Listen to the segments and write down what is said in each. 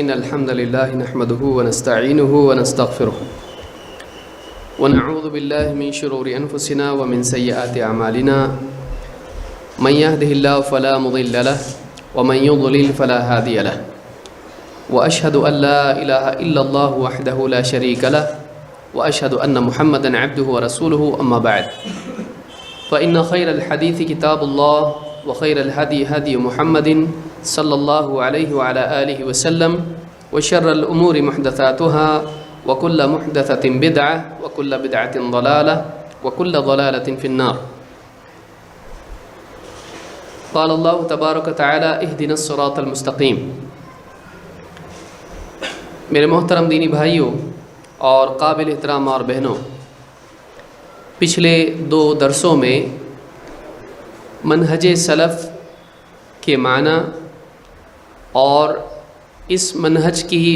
إن الحمد لله نحمده ونستعينه ونستغفره ونعوذ بالله من شرور أنفسنا ومن سيئات أعمالنا من يهده الله فلا مضل له ومن يضلل فلا هادي له وأشهد أن لا إله إلا الله وحده لا شريك له وأشهد أن محمدا عبده ورسوله أما بعد فإن خير الحديث كتاب الله وخير الهدي هدي محمد صلى الله عليه وعلى آله وسلم وشر الأمور محدثاتها وكل محدثة بدعة وكل بدعة ضلالة وكل ضلالة في النار. قال الله تبارك وتعالى اهدنا الصراط المستقيم. میرے محترم دینی بھائیوں اور قابل احترام اور بہنوں، پچھلے 2 درسوں میں منہج سلف کے معنی اور اس منہج کی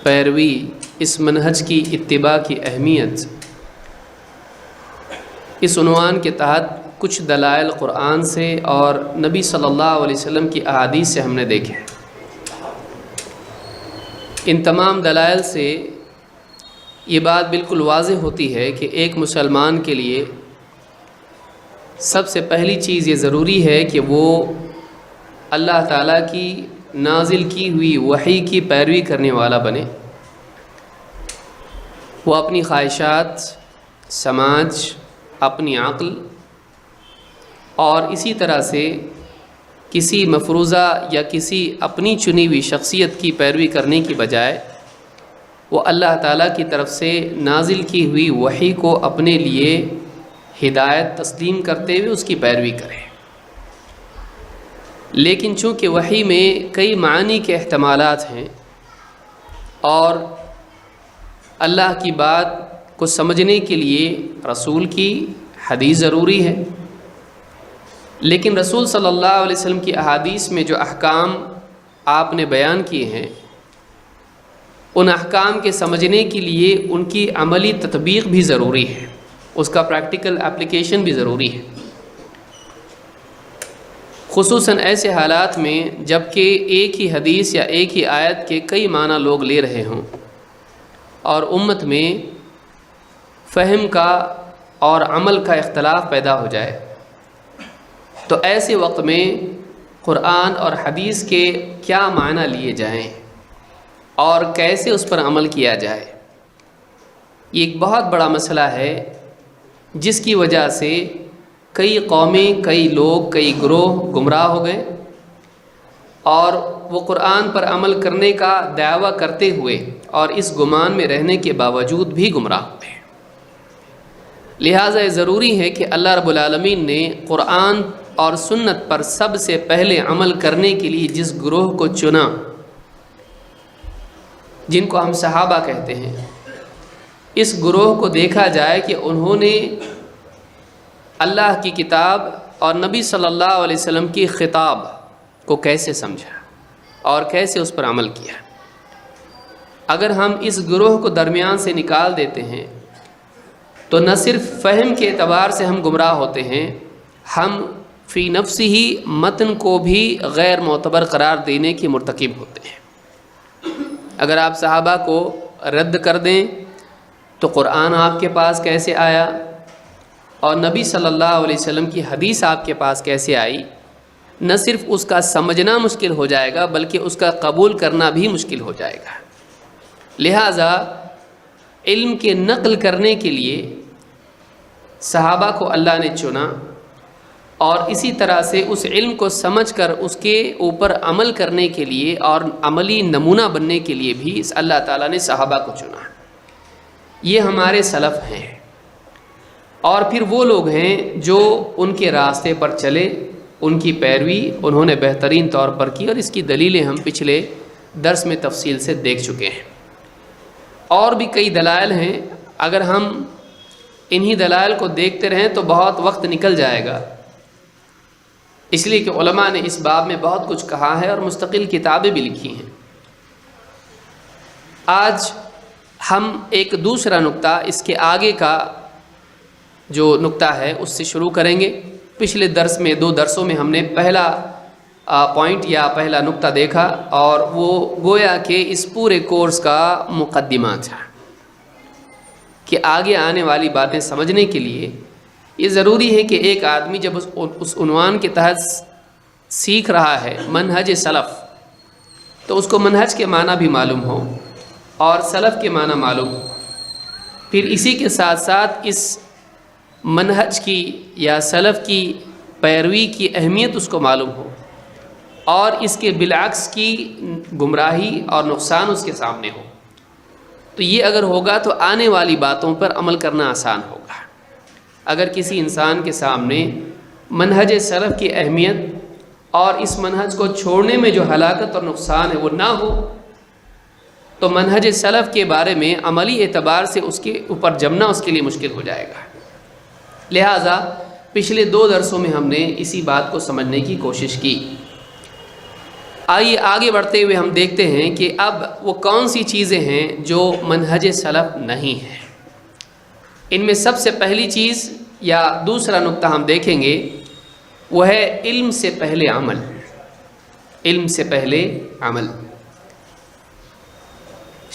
پیروی، اس منہج کی اتباع کی اہمیت، اس عنوان کے تحت کچھ دلائل قرآن سے اور نبی صلی اللہ علیہ وسلم کی احادیث سے ہم نے دیکھے۔ ان تمام دلائل سے یہ بات بالکل واضح ہوتی ہے کہ ایک مسلمان کے لیے سب سے پہلی چیز یہ ضروری ہے کہ وہ اللہ تعالیٰ کی نازل کی ہوئی وحی کی پیروی کرنے والا بنے۔ وہ اپنی خواہشات، سماج، اپنی عقل اور اسی طرح سے کسی مفروضہ یا کسی اپنی چنی ہوئی شخصیت کی پیروی کرنے کی بجائے وہ اللہ تعالیٰ کی طرف سے نازل کی ہوئی وحی کو اپنے لیے ہدایت تسلیم کرتے ہوئے اس کی پیروی کرے۔ لیکن چونکہ وحی میں کئی معانی کے احتمالات ہیں اور اللہ کی بات کو سمجھنے کے لیے رسول کی حدیث ضروری ہے، لیکن رسول صلی اللہ علیہ وسلم کی احادیث میں جو احکام آپ نے بیان کیے ہیں، ان احکام کے سمجھنے کے لیے ان کی عملی تطبیق بھی ضروری ہے، اس کا پریکٹیکل اپلیکیشن بھی ضروری ہے، خصوصاً ایسے حالات میں جب کہ ایک ہی حدیث یا ایک ہی آیت کے کئی معنی لوگ لے رہے ہوں اور امت میں فہم کا اور عمل کا اختلاف پیدا ہو جائے، تو ایسے وقت میں قرآن اور حدیث کے کیا معنی لیے جائیں اور کیسے اس پر عمل کیا جائے، یہ ایک بہت بڑا مسئلہ ہے جس کی وجہ سے کئی قومیں، کئی لوگ، کئی گروہ گمراہ ہو گئے اور وہ قرآن پر عمل کرنے کا دعویٰ کرتے ہوئے اور اس گمان میں رہنے کے باوجود بھی گمراہ ہوئے۔ لہٰذا یہ ضروری ہے کہ اللہ رب العالمین نے قرآن اور سنت پر سب سے پہلے عمل کرنے کے لیے جس گروہ کو چنا، جن کو ہم صحابہ کہتے ہیں، اس گروہ کو دیکھا جائے کہ انہوں نے اللہ کی کتاب اور نبی صلی اللہ علیہ وسلم کی خطاب کو کیسے سمجھا اور کیسے اس پر عمل کیا۔ اگر ہم اس گروہ کو درمیان سے نکال دیتے ہیں تو نہ صرف فہم کے اعتبار سے ہم گمراہ ہوتے ہیں، ہم فی نفس ہی متن کو بھی غیر معتبر قرار دینے کے مرتکب ہوتے ہیں۔ اگر آپ صحابہ کو رد کر دیں تو قرآن آپ کے پاس کیسے آیا اور نبی صلی اللہ علیہ وسلم کی حدیث آپ کے پاس کیسے آئی؟ نہ صرف اس کا سمجھنا مشکل ہو جائے گا بلکہ اس کا قبول کرنا بھی مشکل ہو جائے گا۔ لہٰذا علم کے نقل کرنے کے لیے صحابہ کو اللہ نے چنا اور اسی طرح سے اس علم کو سمجھ کر اس کے اوپر عمل کرنے کے لیے اور عملی نمونہ بننے کے لیے بھی اللہ تعالیٰ نے صحابہ کو چنا۔ یہ ہمارے سلف ہیں اور پھر وہ لوگ ہیں جو ان کے راستے پر چلے، ان کی پیروی انہوں نے بہترین طور پر کی، اور اس کی دلیلیں ہم پچھلے درس میں تفصیل سے دیکھ چکے ہیں۔ اور بھی کئی دلائل ہیں، اگر ہم انہی دلائل کو دیکھتے رہیں تو بہت وقت نکل جائے گا، اس لیے کہ علماء نے اس باب میں بہت کچھ کہا ہے اور مستقل کتابیں بھی لکھی ہیں۔ آج ہم ایک دوسرا نقطہ، اس کے آگے کا جو نقطہ ہے اس سے شروع کریں گے۔ پچھلے درس میں 2 درسوں میں ہم نے پہلا پوائنٹ یا پہلا نقطہ دیکھا، اور وہ گویا کہ اس پورے کورس کا مقدمہ تھا کہ آگے آنے والی باتیں سمجھنے کے لیے یہ ضروری ہے کہ ایک آدمی جب اس عنوان کے تحت سیکھ رہا ہے منہج سلف، تو اس کو منہج کے معنی بھی معلوم ہو اور سلف کے معنی معلوم ہو، پھر اسی کے ساتھ ساتھ اس منہج کی یا سلف کی پیروی کی اہمیت اس کو معلوم ہو، اور اس کے بالعکس کی گمراہی اور نقصان اس کے سامنے ہو۔ تو یہ اگر ہوگا تو آنے والی باتوں پر عمل کرنا آسان ہوگا۔ اگر کسی انسان کے سامنے منہج سلف کی اہمیت اور اس منہج کو چھوڑنے میں جو ہلاکت اور نقصان ہے وہ نہ ہو، تو منہج سلف کے بارے میں عملی اعتبار سے اس کے اوپر جمنا اس کے لیے مشکل ہو جائے گا۔ لہٰذا پچھلے 2 درسوں میں ہم نے اسی بات کو سمجھنے کی کوشش کی۔ آئیے آگے بڑھتے ہوئے ہم دیکھتے ہیں کہ اب وہ کون سی چیزیں ہیں جو منہج سلف نہیں ہیں۔ ان میں سب سے پہلی چیز یا دوسرا نقطہ ہم دیکھیں گے وہ ہے علم سے پہلے عمل۔ علم سے پہلے عمل۔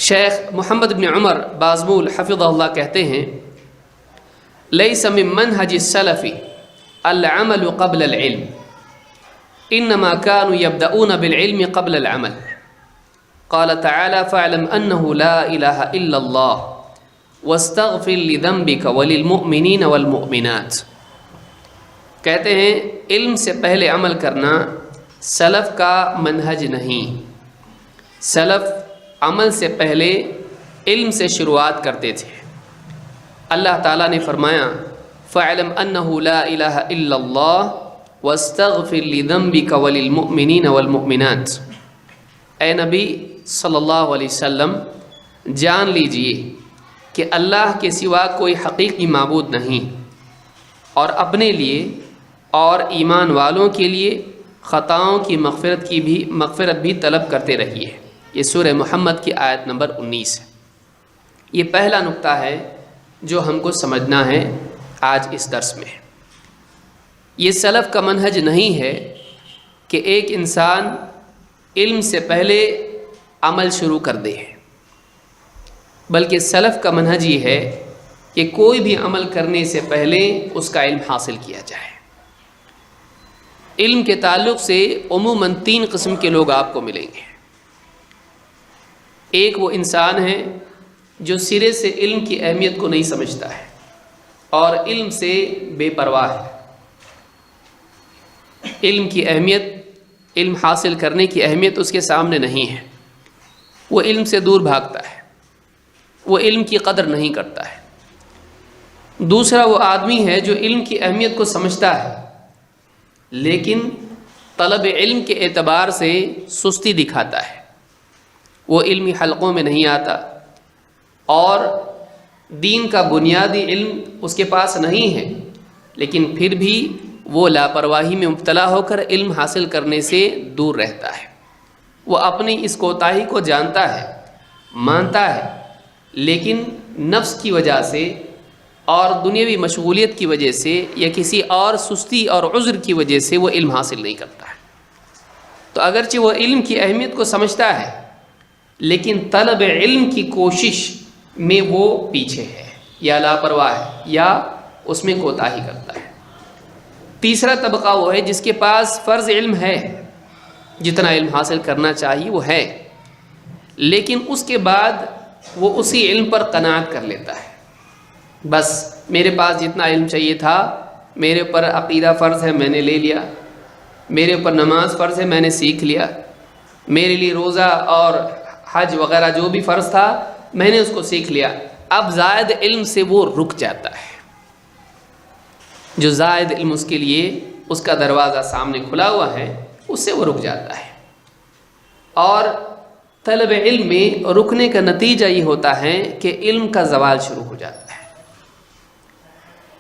شیخ محمد بن عمر بازمول حفظہ اللہ کہتے ہیں لیس من منہج السلف العمل قبل العلم انما كانوا يبدؤون بالعلم قبل العمل قال تعالى فاعلم انه لا اله الا الله واستغفر لذنبك وللمؤمنين والمؤمنات۔ کہتے ہیں علم سے پہلے عمل کرنا سلف کا منہج نہیں۔ سلف عمل سے پہلے علم سے شروعات کرتے تھے۔ اللہ تعالیٰ نے فرمایا فَاعْلَمْ أَنَّهُ لَا إِلَهَ إِلَّا اللَّهُ وَاسْتَغْفِرْ لِذَنبِكَ وَلِلْمُؤْمِنِينَ وَالْمُؤْمِنَاتِ۔ اے نبی صلی اللہ علیہ وسلم جان لیجئے کہ اللہ کے سوا کوئی حقیقی معبود نہیں، اور اپنے لیے اور ایمان والوں کے لیے خطاؤں کی مغفرت بھی طلب کرتے رہیے۔ یہ سورہ محمد کی آیت نمبر 19 ہے۔ یہ پہلا نقطہ ہے جو ہم کو سمجھنا ہے آج اس درس میں۔ یہ سلف کا منہج نہیں ہے کہ ایک انسان علم سے پہلے عمل شروع کر دے، بلکہ سلف کا منہج یہ ہے کہ کوئی بھی عمل کرنے سے پہلے اس کا علم حاصل کیا جائے۔ علم کے تعلق سے عموماً 3 قسم کے لوگ آپ کو ملیں گے۔ ایک وہ انسان ہے جو سرے سے علم کی اہمیت کو نہیں سمجھتا ہے اور علم سے بے پرواہ ہے۔ علم کی اہمیت، علم حاصل کرنے کی اہمیت اس کے سامنے نہیں ہے، وہ علم سے دور بھاگتا ہے، وہ علم کی قدر نہیں کرتا ہے۔ دوسرا وہ آدمی ہے جو علم کی اہمیت کو سمجھتا ہے لیکن طلب علم کے اعتبار سے سستی دکھاتا ہے، وہ علمی حلقوں میں نہیں آتا اور دین کا بنیادی علم اس کے پاس نہیں ہے، لیکن پھر بھی وہ لاپرواہی میں مبتلا ہو کر علم حاصل کرنے سے دور رہتا ہے۔ وہ اپنی اس کوتاہی کو جانتا ہے، مانتا ہے، لیکن نفس کی وجہ سے اور دنیاوی مشغولیت کی وجہ سے یا کسی اور سستی اور عذر کی وجہ سے وہ علم حاصل نہیں کرتا ہے۔ تو اگرچہ وہ علم کی اہمیت کو سمجھتا ہے لیکن طلب علم کی کوشش میں وہ پیچھے ہے یا لاپرواہ ہے یا اس میں کوتاہی کرتا ہے۔ تیسرا طبقہ وہ ہے جس کے پاس فرض علم ہے، جتنا علم حاصل کرنا چاہیے وہ ہے، لیکن اس کے بعد وہ اسی علم پر قناعت کر لیتا ہے۔ بس میرے پاس جتنا علم چاہیے تھا، میرے اوپر عقیدہ فرض ہے میں نے لے لیا، میرے اوپر نماز فرض ہے میں نے سیکھ لیا، میرے لیے روزہ اور حج وغیرہ جو بھی فرض تھا میں نے اس کو سیکھ لیا۔ اب زائد علم سے وہ رک جاتا ہے۔ جو زائد علم اس کے لیے اس کا دروازہ سامنے کھلا ہوا ہے اس سے وہ رک جاتا ہے، اور طلب علم میں رکنے کا نتیجہ یہ ہوتا ہے کہ علم کا زوال شروع ہو جاتا ہے۔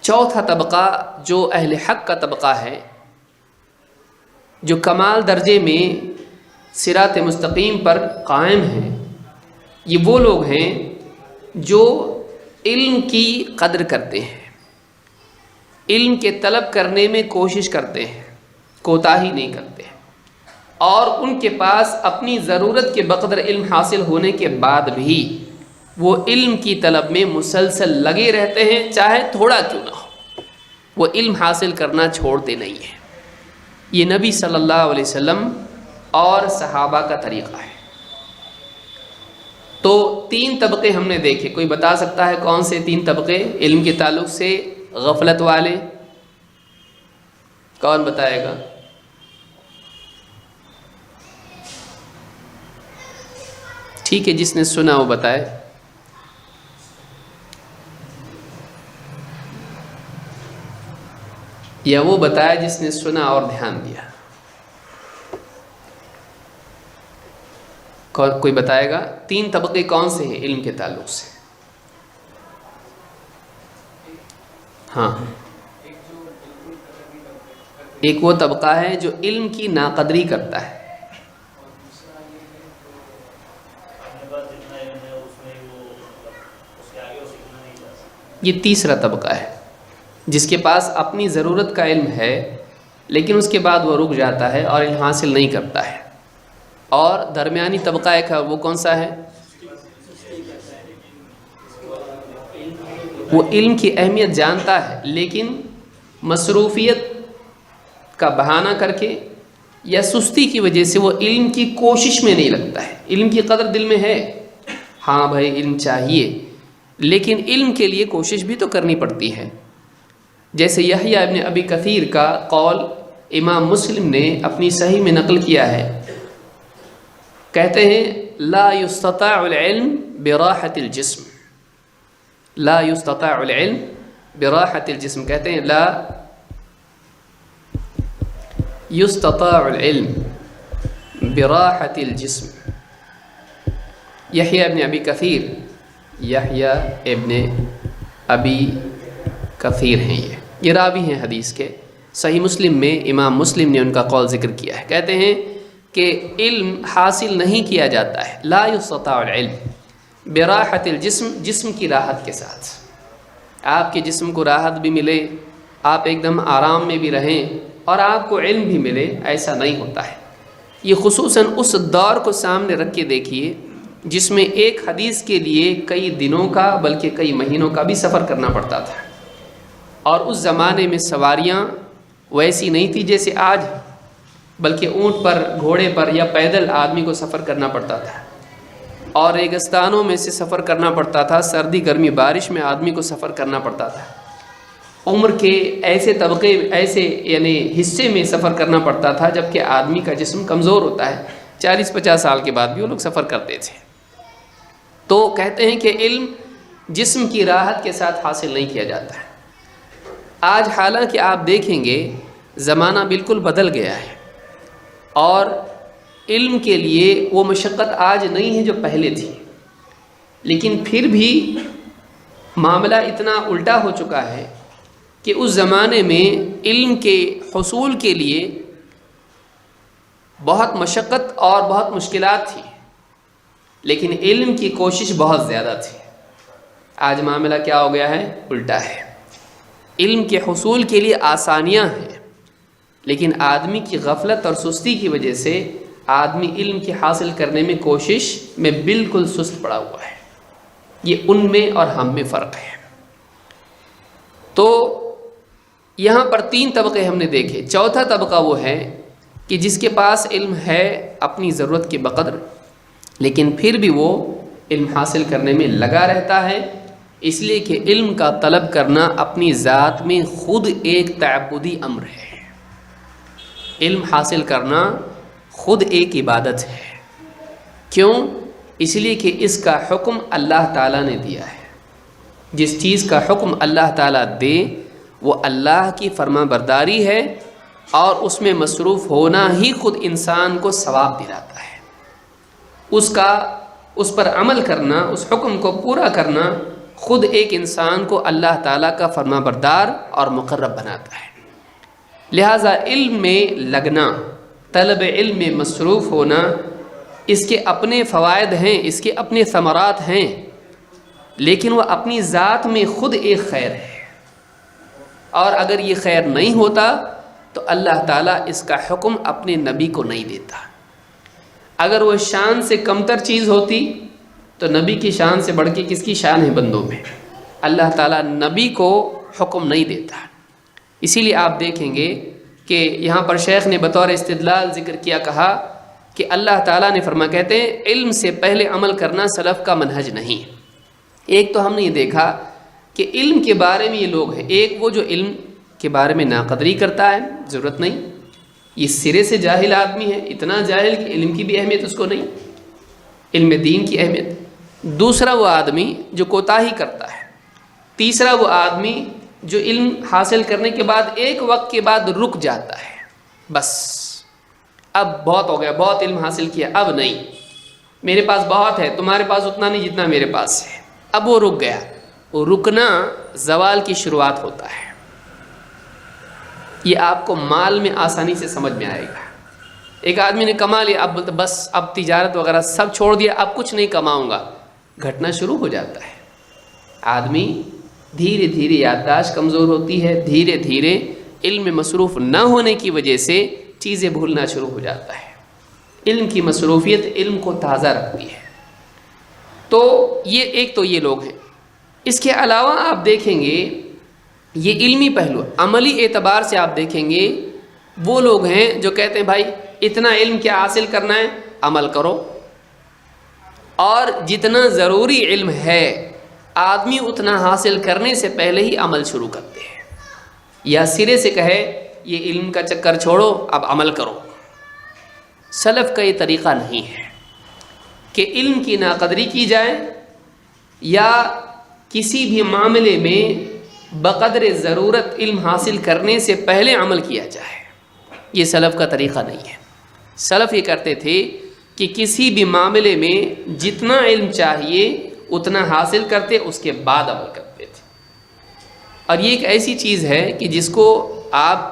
چوتھا طبقہ جو اہل حق کا طبقہ ہے، جو کمال درجے میں صراط مستقیم پر قائم ہیں، یہ وہ لوگ ہیں جو علم کی قدر کرتے ہیں، علم کے طلب کرنے میں کوشش کرتے ہیں، کوتاہی نہیں کرتے ہیں، اور ان کے پاس اپنی ضرورت کے بقدر علم حاصل ہونے کے بعد بھی وہ علم کی طلب میں مسلسل لگے رہتے ہیں، چاہے تھوڑا کیوں نہ ہو، وہ علم حاصل کرنا چھوڑتے نہیں ہیں۔ یہ نبی صلی اللہ علیہ وسلم اور صحابہ کا طریقہ ہے۔ تو 3 طبقے ہم نے دیکھے، کوئی بتا سکتا ہے کون سے 3 طبقے علم کے تعلق سے؟ غفلت والے، کون بتائے گا؟ ٹھیک ہے، جس نے سنا وہ بتائے۔ یا وہ بتایا جس نے سنا اور دھیان دیا۔ کوئی بتائے گا 3 طبقے کون سے ہیں علم کے تعلق سے؟ ہاں، ایک وہ طبقہ ہے جو علم کی ناقدری کرتا ہے، یہ تیسرا طبقہ ہے جس کے پاس اپنی ضرورت کا علم ہے لیکن اس کے بعد وہ رک جاتا ہے اور علم حاصل نہیں کرتا ہے۔ اور درمیانی طبقہ ایک ہے، وہ کون سا ہے؟ وہ علم کی اہمیت جانتا ہے لیکن مصروفیت کا بہانہ کر کے یا سستی کی وجہ سے وہ علم کی کوشش میں نہیں لگتا ہے۔ علم کی قدر دل میں ہے، ہاں بھائی علم چاہیے، لیکن علم کے لیے کوشش بھی تو کرنی پڑتی ہے۔ جیسے یحییٰ ابن ابی کثیر کا قول امام مسلم نے اپنی صحیح میں نقل کیا ہے، کہتے ہیں لا یستطاع العلم براحت الجسم، لا یستطاع العلم براحت الجسم، کہتے ہیں لا یستطاع العلم براحت الجسم۔ یحییٰ ابن ابی کثیر، یحییٰ ابن ابی کثیر ہیں، یہ راوی ہیں حدیث کے۔ صحیح مسلم میں امام مسلم نے ان کا قول ذکر کیا ہے، کہتے ہیں کہ علم حاصل نہیں کیا جاتا ہے، لا یستطاع العلم براحت الجسم، جسم کی راحت کے ساتھ، آپ کے جسم کو راحت بھی ملے، آپ ایک دم آرام میں بھی رہیں اور آپ کو علم بھی ملے، ایسا نہیں ہوتا ہے۔ یہ خصوصاً اس دور کو سامنے رکھ کے دیکھیے جس میں ایک حدیث کے لیے کئی دنوں کا بلکہ کئی مہینوں کا بھی سفر کرنا پڑتا تھا، اور اس زمانے میں سواریاں ویسی نہیں تھی جیسے آج، بلکہ اونٹ پر، گھوڑے پر یا پیدل آدمی کو سفر کرنا پڑتا تھا، اور ریگستانوں میں سے سفر کرنا پڑتا تھا، سردی گرمی بارش میں آدمی کو سفر کرنا پڑتا تھا، عمر کے ایسے طبقے، ایسے یعنی حصے میں سفر کرنا پڑتا تھا جبکہ آدمی کا جسم کمزور ہوتا ہے، 40-50 سال کے بعد بھی وہ لوگ سفر کرتے تھے۔ تو کہتے ہیں کہ علم جسم کی راحت کے ساتھ حاصل نہیں کیا جاتا ہے۔ آج حالانکہ آپ دیکھیں گے زمانہ بالکل بدل گیا ہے، اور علم کے لیے وہ مشقت آج نہیں ہے جو پہلے تھی، لیکن پھر بھی معاملہ اتنا الٹا ہو چکا ہے کہ اس زمانے میں علم کے حصول کے لیے بہت مشقت اور بہت مشکلات تھی، لیکن علم کی کوشش بہت زیادہ تھی۔ آج معاملہ کیا ہو گیا ہے؟ الٹا ہے۔ علم کے حصول کے لیے آسانیاں ہیں، لیکن آدمی کی غفلت اور سستی کی وجہ سے آدمی علم کی حاصل کرنے میں کوشش میں بالکل سست پڑا ہوا ہے۔ یہ ان میں اور ہم میں فرق ہے۔ تو یہاں پر 3 طبقے ہم نے دیکھے، چوتھا طبقہ وہ ہے کہ جس کے پاس علم ہے اپنی ضرورت کے بقدر، لیکن پھر بھی وہ علم حاصل کرنے میں لگا رہتا ہے، اس لیے کہ علم کا طلب کرنا اپنی ذات میں خود ایک تعبدی امر ہے۔ علم حاصل کرنا خود ایک عبادت ہے۔ کیوں؟ اس لیے کہ اس کا حکم اللہ تعالیٰ نے دیا ہے۔ جس چیز کا حکم اللہ تعالیٰ دے وہ اللہ کی فرما برداری ہے، اور اس میں مصروف ہونا ہی خود انسان کو ثواب دلاتا ہے۔ اس پر عمل کرنا، اس حکم کو پورا کرنا خود ایک انسان کو اللہ تعالیٰ کا فرما بردار اور مقرب بناتا ہے۔ لہٰذا علم میں لگنا، طلب علم میں مصروف ہونا، اس کے اپنے فوائد ہیں، اس کے اپنے ثمرات ہیں، لیکن وہ اپنی ذات میں خود ایک خیر ہے، اور اگر یہ خیر نہیں ہوتا تو اللہ تعالیٰ اس کا حکم اپنے نبی کو نہیں دیتا۔ اگر وہ شان سے کمتر چیز ہوتی تو نبی کی شان سے بڑھ کے کس کی شان ہے بندوں میں؟ اللہ تعالیٰ نبی کو حکم نہیں دیتا. اسی لیے آپ دیکھیں گے کہ یہاں پر شیخ نے بطور استدلال ذکر کیا، کہا کہ اللہ تعالیٰ نے کہتے ہیں علم سے پہلے عمل کرنا سلف کا منہج نہیں. ایک تو ہم نے یہ دیکھا کہ علم کے بارے میں یہ لوگ ہیں، ایک وہ جو علم کے بارے میں ناقدری کرتا ہے، ضرورت نہیں، یہ سرے سے جاہل آدمی ہے، اتنا جاہل کہ علم کی بھی اہمیت اس کو نہیں، علم دین کی اہمیت. دوسرا وہ آدمی جو کوتاہی کرتا ہے. تیسرا وہ آدمی جو علم حاصل کرنے کے بعد ایک وقت کے بعد رک جاتا ہے، بس اب بہت ہو گیا، بہت علم حاصل کیا، اب نہیں، میرے پاس بہت ہے، تمہارے پاس اتنا نہیں جتنا میرے پاس ہے. اب وہ رک گیا. وہ رکنا زوال کی شروعات ہوتا ہے. یہ آپ کو مال میں آسانی سے سمجھ میں آئے گا. ایک آدمی نے کما لیا، اب بس اب تجارت وغیرہ سب چھوڑ دیا، اب کچھ نہیں کماؤں گا، گھٹنا شروع ہو جاتا ہے. آدمی دھیرے دھیرے یادداشت کمزور ہوتی ہے، دھیرے دھیرے علم میں مصروف نہ ہونے کی وجہ سے چیزیں بھولنا شروع ہو جاتا ہے. علم کی مصروفیت علم کو تازہ رکھتی ہے. تو یہ ایک تو یہ لوگ ہیں. اس کے علاوہ آپ دیکھیں گے یہ علمی پہلو، عملی اعتبار سے آپ دیکھیں گے وہ لوگ ہیں جو کہتے ہیں بھائی اتنا علم کیا حاصل کرنا ہے، عمل کرو. اور جتنا ضروری علم ہے آدمی اتنا حاصل کرنے سے پہلے ہی عمل شروع کرتے ہیں، یا سرے سے کہے یہ علم کا چکر چھوڑو اب عمل کرو. سلف کا یہ طریقہ نہیں ہے کہ علم کی ناقدری کی جائے یا کسی بھی معاملے میں بقدر ضرورت علم حاصل کرنے سے پہلے عمل کیا جائے. یہ سلف کا طریقہ نہیں ہے. سلف یہ کرتے تھے کہ کسی بھی معاملے میں جتنا علم چاہیے اتنا حاصل کرتے، اس کے بعد عمل کرتے تھے. اور یہ ایک ایسی چیز ہے کہ جس کو آپ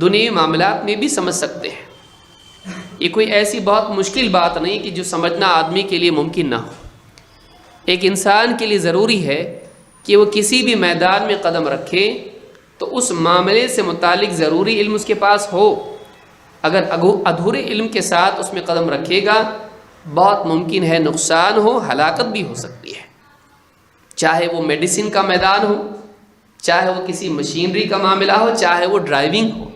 دنیوی معاملات میں بھی سمجھ سکتے ہیں. یہ کوئی ایسی بہت مشکل بات نہیں کہ جو سمجھنا آدمی کے لیے ممکن نہ ہو. ایک انسان کے لیے ضروری ہے کہ وہ کسی بھی میدان میں قدم رکھے تو اس معاملے سے متعلق ضروری علم اس کے پاس ہو. اگر ادھورے علم کے ساتھ اس میں قدم رکھے گا بہت ممکن ہے نقصان ہو، ہلاکت بھی ہو سکتی ہے. چاہے وہ میڈیسن کا میدان ہو، چاہے وہ کسی مشینری کا معاملہ ہو، چاہے وہ ڈرائیونگ ہو.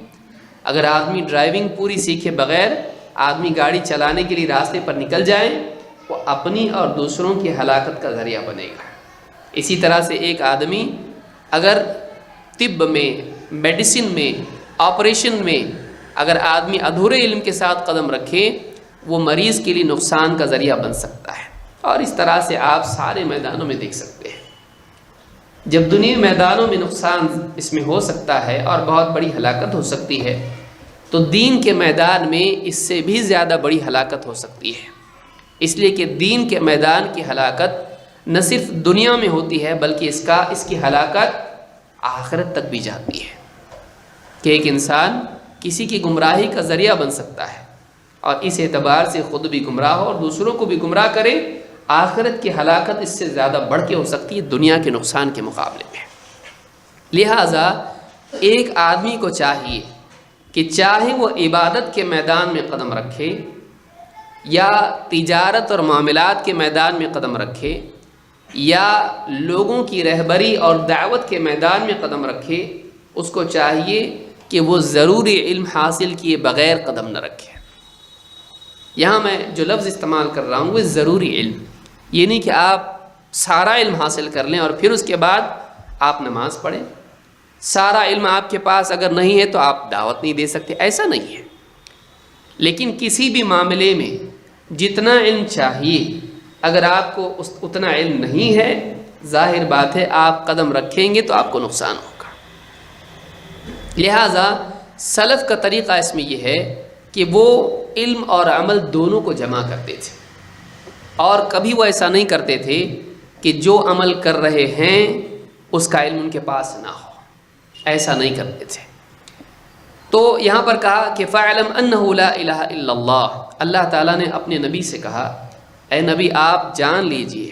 اگر آدمی ڈرائیونگ پوری سیکھے بغیر آدمی گاڑی چلانے کے لیے راستے پر نکل جائے وہ اپنی اور دوسروں کی ہلاکت کا ذریعہ بنے گا. اسی طرح سے ایک آدمی اگر طب میں، میڈیسن میں، آپریشن میں اگر آدمی ادھورے علم کے ساتھ قدم رکھے وہ مریض کے لیے نقصان کا ذریعہ بن سکتا ہے. اور اس طرح سے آپ سارے میدانوں میں دیکھ سکتے ہیں. جب دنیا میدانوں میں نقصان اس میں ہو سکتا ہے اور بہت بڑی ہلاکت ہو سکتی ہے تو دین کے میدان میں اس سے بھی زیادہ بڑی ہلاکت ہو سکتی ہے. اس لیے کہ دین کے میدان کی ہلاکت نہ صرف دنیا میں ہوتی ہے بلکہ اس کی ہلاکت آخرت تک بھی جاتی ہے کہ ایک انسان کسی کی گمراہی کا ذریعہ بن سکتا ہے اور اس اعتبار سے خود بھی گمراہ ہو اور دوسروں کو بھی گمراہ کرے. آخرت کی ہلاکت اس سے زیادہ بڑھ کے ہو سکتی ہے دنیا کے نقصان کے مقابلے میں. لہٰذا ایک آدمی کو چاہیے کہ چاہے وہ عبادت کے میدان میں قدم رکھے یا تجارت اور معاملات کے میدان میں قدم رکھے یا لوگوں کی رہبری اور دعوت کے میدان میں قدم رکھے، اس کو چاہیے کہ وہ ضروری علم حاصل کیے بغیر قدم نہ رکھے. یہاں میں جو لفظ استعمال کر رہا ہوں وہ ضروری علم، یہ نہیں کہ آپ سارا علم حاصل کر لیں اور پھر اس کے بعد آپ نماز پڑھیں. سارا علم آپ کے پاس اگر نہیں ہے تو آپ دعوت نہیں دے سکتے، ایسا نہیں ہے. لیکن کسی بھی معاملے میں جتنا علم چاہیے اگر آپ کو اتنا علم نہیں ہے، ظاہر بات ہے آپ قدم رکھیں گے تو آپ کو نقصان ہوگا. لہٰذا سلف کا طریقہ اس میں یہ ہے کہ وہ علم اور عمل دونوں کو جمع کرتے تھے اور کبھی وہ ایسا نہیں کرتے تھے کہ جو عمل کر رہے ہیں اس کا علم ان کے پاس نہ ہو، ایسا نہیں کرتے تھے. تو یہاں پر کہا کہ فَاعْلَمْ أَنَّهُ لَا إِلَهَ إِلَّا اللَّهُ. اللہ تعالیٰ نے اپنے نبی سے کہا اے نبی آپ جان لیجئے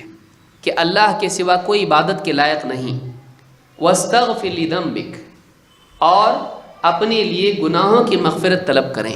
کہ اللہ کے سوا کوئی عبادت کے لائق نہیں. وَاسْتَغْفِرْ لِذَنبِكَ، اور اپنے لیے گناہوں کی مغفرت طلب کریں.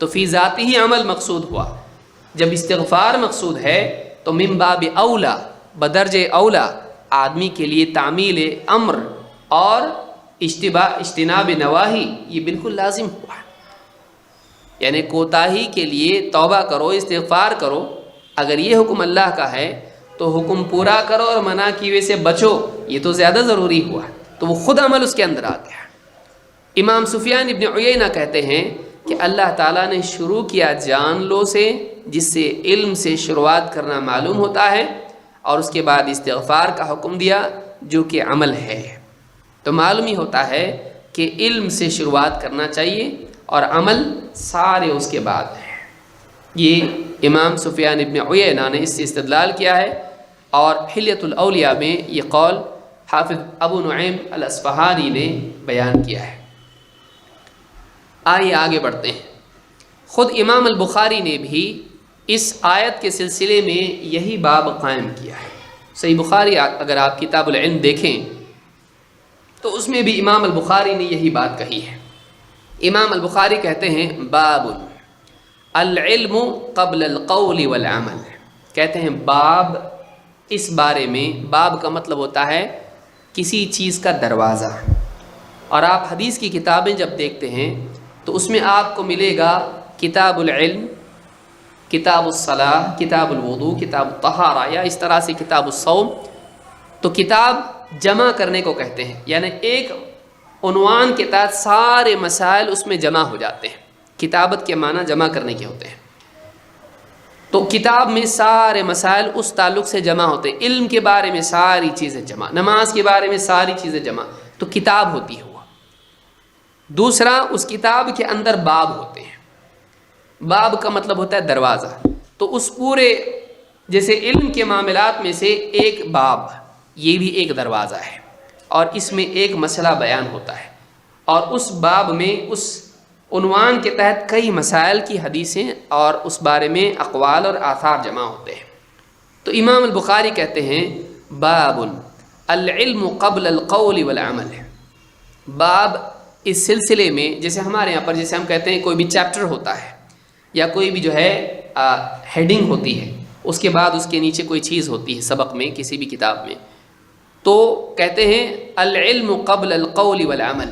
تو فی ذاتی ہی عمل مقصود ہوا. جب استغفار مقصود ہے تو من باب اولا، بدرج اولا آدمی کے لیے تعمیل امر اور اجتناب نواہی یہ بالکل لازم ہوا. یعنی کوتاہی کے لیے توبہ کرو، استغفار کرو. اگر یہ حکم اللہ کا ہے تو حکم پورا کرو اور منع کیے سے بچو، یہ تو زیادہ ضروری ہوا. تو وہ خود عمل اس کے اندر آ گیا. امام سفیان ابن عیینہ کہتے ہیں کہ اللہ تعالیٰ نے شروع کیا جان لو سے، جس سے علم سے شروعات کرنا معلوم ہوتا ہے، اور اس کے بعد استغفار کا حکم دیا جو کہ عمل ہے. تو معلوم ہی ہوتا ہے کہ علم سے شروعات کرنا چاہیے اور عمل سارے اس کے بعد ہیں. یہ امام سفیان ابن عیینہ نے اس سے استدلال کیا ہے، اور حلیۃ الاولیاء میں یہ قول حافظ ابو نعیم الاصفہانی نے بیان کیا ہے. آئیے آگے بڑھتے ہیں. خود امام البخاری نے بھی اس آیت کے سلسلے میں یہی باب قائم کیا ہے. صحیح بخاری اگر آپ کتاب العلم دیکھیں تو اس میں بھی امام البخاری نے یہی بات کہی ہے. امام البخاری کہتے ہیں باب العلم قبل القول والعمل. کہتے ہیں باب اس بارے میں، باب کا مطلب ہوتا ہے کسی چیز کا دروازہ. اور آپ حدیث کی کتابیں جب دیکھتے ہیں تو اس میں آپ کو ملے گا کتاب العلم، کتاب الصلاۃ، کتاب الوضوء، کتاب الطہارہ، یا اس طرح سے کتاب الصوم. تو کتاب جمع کرنے کو کہتے ہیں، یعنی ایک عنوان کے تحت سارے مسائل اس میں جمع ہو جاتے ہیں. کتابت کے معنی جمع کرنے کے ہوتے ہیں. تو کتاب میں سارے مسائل اس تعلق سے جمع ہوتے ہیں. علم کے بارے میں ساری چیزیں جمع، نماز کے بارے میں ساری چیزیں جمع، تو کتاب ہوتی ہے. دوسرا، اس کتاب کے اندر باب ہوتے ہیں. باب کا مطلب ہوتا ہے دروازہ. تو اس پورے جیسے علم کے معاملات میں سے ایک باب، یہ بھی ایک دروازہ ہے، اور اس میں ایک مسئلہ بیان ہوتا ہے، اور اس باب میں اس عنوان کے تحت کئی مسائل کی حدیثیں اور اس بارے میں اقوال اور آثار جمع ہوتے ہیں. تو امام البخاری کہتے ہیں باب العلم قبل القول والعمل. باب اس سلسلے میں، جیسے ہمارے یہاں پر جیسے ہم کہتے ہیں کوئی بھی چیپٹر ہوتا ہے یا کوئی بھی جو ہے ہیڈنگ ہوتی ہے، اس کے بعد اس کے نیچے کوئی چیز ہوتی ہے سبق میں، کسی بھی کتاب میں، تو کہتے ہیں العلم قبل القول والعمل.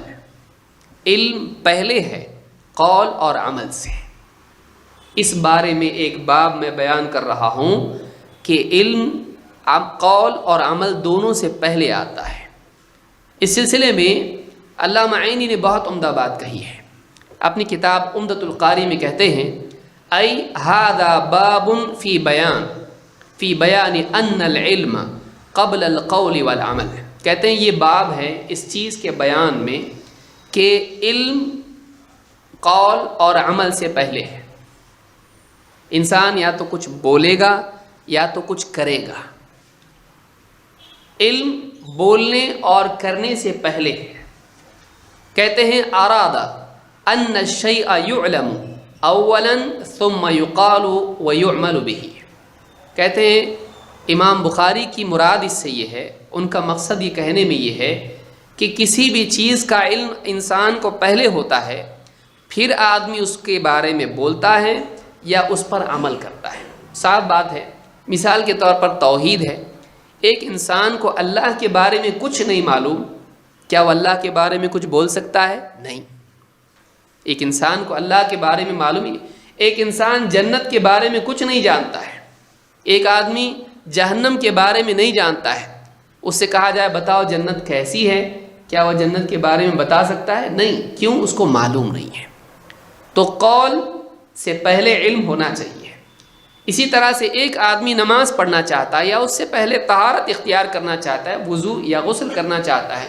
علم پہلے ہے قول اور عمل سے. اس بارے میں ایک باب میں بیان کر رہا ہوں کہ علم قول اور عمل دونوں سے پہلے آتا ہے. اس سلسلے میں علامہ عینی نے بہت عمدہ بات کہی ہے. اپنی کتاب عمدۃ القاری میں کہتے ہیں ای ھذا باب فی بیان ان العلم قبل القول والعمل. کہتے ہیں یہ باب ہے اس چیز کے بیان میں کہ علم قول اور عمل سے پہلے ہے. انسان یا تو کچھ بولے گا یا تو کچھ کرے گا. علم بولنے اور کرنے سے پہلے ہے. کہتے ہیں اراد ان الشیء یعلم اولا ثم یقال ویعمل به. کہتے ہیں امام بخاری کی مراد اس سے یہ ہے، ان کا مقصد یہ کہنے میں یہ ہے کہ کسی بھی چیز کا علم انسان کو پہلے ہوتا ہے، پھر آدمی اس کے بارے میں بولتا ہے یا اس پر عمل کرتا ہے. صاف بات ہے. مثال کے طور پر توحید ہے. ایک انسان کو اللہ کے بارے میں کچھ نہیں معلوم، کیا وہ اللہ کے بارے میں کچھ بول سکتا ہے؟ نہیں. ایک انسان کو اللہ کے بارے میں معلوم ہی. ایک انسان جنت کے بارے میں کچھ نہیں جانتا ہے. ایک آدمی جہنم کے بارے میں نہیں جانتا ہے، اس سے کہا جائے بتاؤ جنت کیسی ہے، کیا وہ جنت کے بارے میں بتا سکتا ہے؟ نہیں. کیوں؟ اس کو معلوم نہیں ہے. تو قول سے پہلے علم ہونا چاہیے. اسی طرح سے ایک آدمی نماز پڑھنا چاہتا ہے یا اس سے پہلے طہارت اختیار کرنا چاہتا ہے، وضو یا غسل کرنا چاہتا ہے،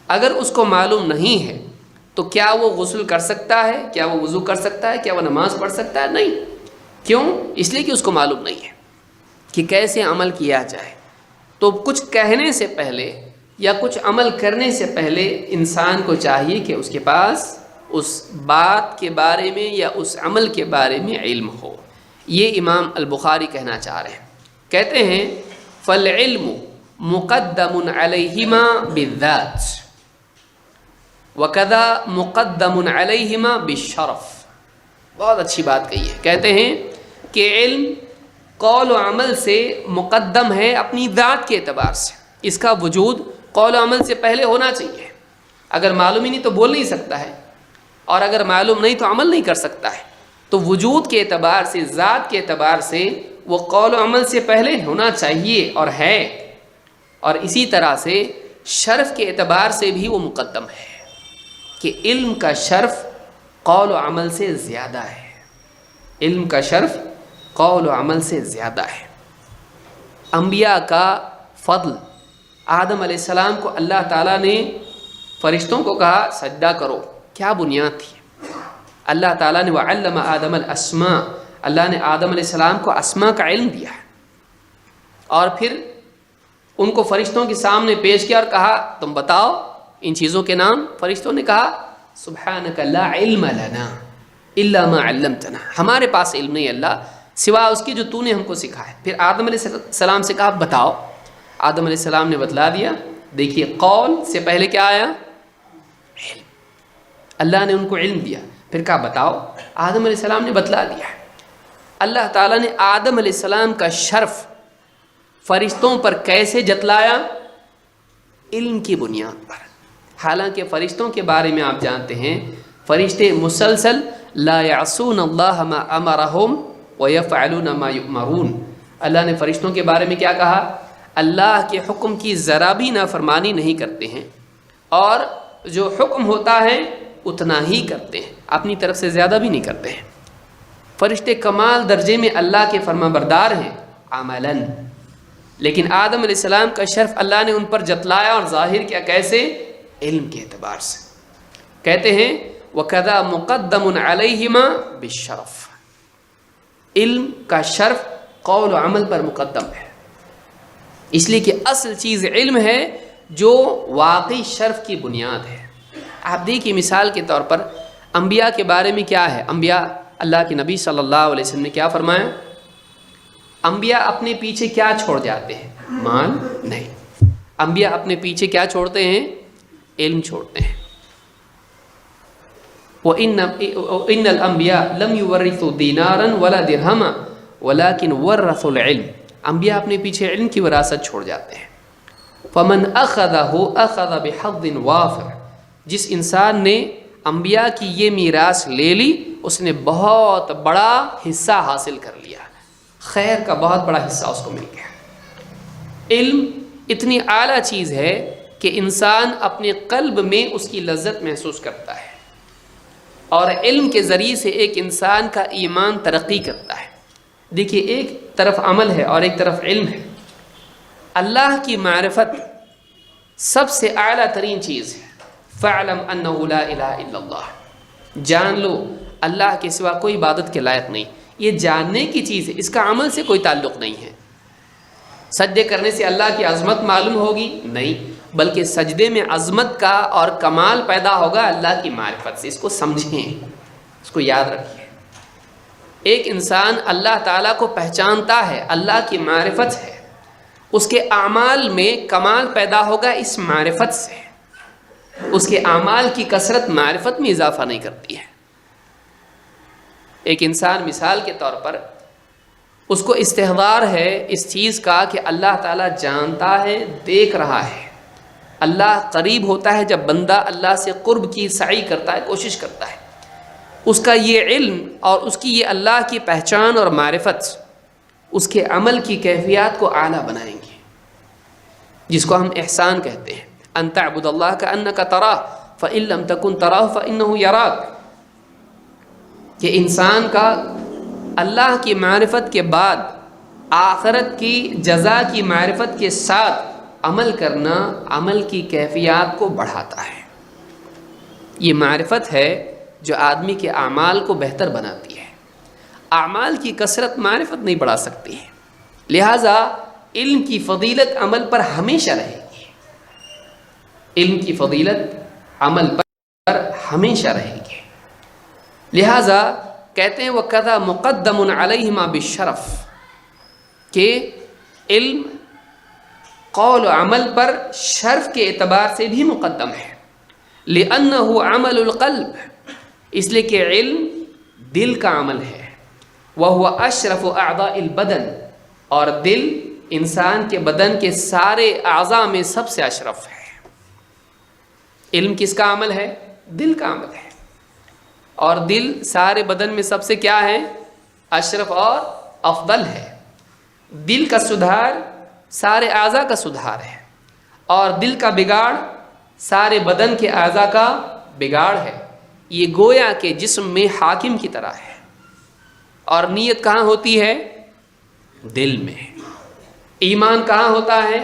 اگر اس کو معلوم نہیں ہے تو کیا وہ غسل کر سکتا ہے؟ کیا وہ وضو کر سکتا ہے؟ کیا وہ نماز پڑھ سکتا ہے؟ نہیں. کیوں؟ اس لیے کہ اس کو معلوم نہیں ہے کہ کیسے عمل کیا جائے. تو کچھ کہنے سے پہلے یا کچھ عمل کرنے سے پہلے انسان کو چاہیے کہ اس کے پاس اس بات کے بارے میں یا اس عمل کے بارے میں علم ہو. یہ امام البخاری کہنا چاہ رہے ہیں. کہتے ہیں فالعلم مقدم علیہما بالذات وکذا مقدم علیہما بالشرف. بہت اچھی بات کہی ہے. کہتے ہیں کہ علم قول و عمل سے مقدم ہے اپنی ذات کے اعتبار سے. اس کا وجود قول و عمل سے پہلے ہونا چاہیے. اگر معلوم ہی نہیں تو بول نہیں سکتا ہے، اور اگر معلوم نہیں تو عمل نہیں کر سکتا ہے. تو وجود کے اعتبار سے، ذات کے اعتبار سے وہ قول و عمل سے پہلے ہونا چاہیے اور ہے. اور اسی طرح سے شرف کے اعتبار سے بھی وہ مقدم ہے کہ علم کا شرف قول و عمل سے زیادہ ہے. علم کا شرف قول و عمل سے زیادہ ہے. انبیاء کا فضل، آدم علیہ السلام کو اللہ تعالیٰ نے فرشتوں کو کہا سجدہ کرو، کیا بنیاد تھی؟ اللہ تعالیٰ نے وعلم آدم الاسماء، اللہ نے آدم علیہ السلام کو اسماء کا علم دیا ہے، اور پھر ان کو فرشتوں کے سامنے پیش کیا اور کہا تم بتاؤ ان چیزوں کے نام. فرشتوں نے کہا سبحانک لا علم لنا الا ما علمتنا، ہمارے پاس علم نہیں اللہ سوا اس کی جو تو نے ہم کو سکھایا. پھر آدم علیہ السلام سے کہا بتاؤ. آدم علیہ السلام نے بتلا دیا. دیکھیے قول سے پہلے کیا آیا؟ علم. اللہ نے ان کو علم دیا، پھر کہا بتاؤ. آدم علیہ السلام نے بتلا دیا. اللہ تعالیٰ نے آدم علیہ السلام کا شرف فرشتوں پر کیسے جتلایا؟ علم کی بنیاد پر. حالانکہ فرشتوں کے بارے میں آپ جانتے ہیں فرشتے مسلسل لا یعصون اللہ ما امرہم ویفعلون ما یؤمرون. اللہ نے فرشتوں کے بارے میں کیا کہا؟ اللہ کے حکم کی ذرا بھی نافرمانی نہیں کرتے ہیں، اور جو حکم ہوتا ہے اتنا ہی کرتے ہیں، اپنی طرف سے زیادہ بھی نہیں کرتے ہیں. فرشتے کمال درجے میں اللہ کے فرما بردار ہیں عملاً، لیکن آدم علیہ السلام کا شرف اللہ نے ان پر جتلایا اور ظاہر کیا. کیسے؟ علم کے اعتبار سے. کہتے ہیں وَكَذَا مُقَدَّمٌ عَلَيْهِمَا بِالشَّرَفِ، علم کا شرف قول و عمل پر مقدم ہے، اس لیے کہ اصل چیز علم ہے جو واقعی شرف کی بنیاد ہے. آپ دیکھیے مثال کے طور پر انبیاء کے بارے میں کیا ہے. انبیاء، اللہ کے نبی صلی اللہ علیہ وسلم نے کیا فرمایا؟ انبیاء اپنے پیچھے کیا چھوڑ جاتے ہیں؟ مال نہیں. انبیاء اپنے پیچھے کیا چھوڑتے ہیں؟ علم چھوڑتے ہیں. وَإِنَّ الْأَنْبِيَاءَ لَمْ يُوَرِّثُوا دِينَارًا وَلَا دِرْهَمًا وَلَكِنْ وَرَّثُوا الْعِلْمَ. انبیاء اپنے پیچھے علم کی وراثت چھوڑ جاتے ہیں. فَمَنْ أَخَذَهُ أَخَذَ بِحَظٍ وَافِرٍ، جس انسان نے انبیاء کی یہ میراث لے لی اس نے بہت بڑا حصہ حاصل کر لیا، خیر کا بہت بڑا حصہ اس کو مل گیا. علم اتنی اعلیٰ چیز ہے کہ انسان اپنے قلب میں اس کی لذت محسوس کرتا ہے، اور علم کے ذریعے سے ایک انسان کا ایمان ترقی کرتا ہے. دیکھیے ایک طرف عمل ہے اور ایک طرف علم ہے. اللہ کی معرفت سب سے اعلیٰ ترین چیز ہے. فَاعْلَمْ أَنَّهُ لَا إِلَهَ إِلَّا اللَّهُ، جان لو اللہ کے سوا کوئی عبادت کے لائق نہیں. یہ جاننے کی چیز ہے، اس کا عمل سے کوئی تعلق نہیں ہے. سجدے کرنے سے اللہ کی عظمت معلوم ہوگی؟ نہیں، بلکہ سجدے میں عظمت کا اور کمال پیدا ہوگا اللہ کی معرفت سے. اس کو سمجھیں، اس کو یاد رکھیں. ایک انسان اللہ تعالیٰ کو پہچانتا ہے، اللہ کی معرفت ہے، اس کے اعمال میں کمال پیدا ہوگا اس معرفت سے. اس کے اعمال کی کثرت معرفت میں اضافہ نہیں کرتی ہے. ایک انسان مثال کے طور پر اس کو استحضار ہے اس چیز کا کہ اللہ تعالیٰ جانتا ہے، دیکھ رہا ہے. اللہ قریب ہوتا ہے جب بندہ اللہ سے قرب کی سعی کرتا ہے، کوشش کرتا ہے. اس کا یہ علم اور اس کی یہ اللہ کی پہچان اور معرفت اس کے عمل کی کیفیات کو اعلیٰ بنائیں گے، جس کو ہم احسان کہتے ہیں. ان تعبد اللہ کأنک تراہ فإن لم تکن تراہ فإنہ یراک، کہ انسان کا اللہ کی معرفت کے بعد آخرت کی جزا کی معرفت کے ساتھ عمل کرنا عمل کی کیفیات کو بڑھاتا ہے. یہ معرفت ہے جو آدمی کے اعمال کو بہتر بناتی ہے. اعمال کی کثرت معرفت نہیں بڑھا سکتی ہے، لہٰذا علم کی فضیلت عمل پر ہمیشہ رہے گی. علم کی فضیلت عمل پر ہمیشہ رہے گی. لہٰذا کہتے ہیں وَكَذَا مُقَدَّمٌ عَلَيْهِمَا بِالشَّرَفِ، کہ علم قول و عمل پر شرف کے اعتبار سے بھی مقدم ہے. لِأَنَّهُ عَمَلُ الْقَلْبِ، اس لیے کہ علم دل کا عمل ہے۔ وَهُوَ أَشْرَفُ أَعْضَاءِ الْبَدَنِ، اور دل انسان کے بدن کے سارے اعضاء میں سب سے اشرف ہے۔ علم کس کا عمل ہے؟ دل کا عمل ہے، اور دل سارے بدن میں سب سے کیا ہے؟ اشرف اور افضل ہے۔ دل کا سدھار سارے اعضاء کا سدھار ہے، اور دل کا بگاڑ سارے بدن کے اعضاء کا بگاڑ ہے۔ یہ گویا کہ جسم میں حاکم کی طرح ہے۔ اور نیت کہاں ہوتی ہے؟ دل میں۔ ایمان کہاں ہوتا ہے؟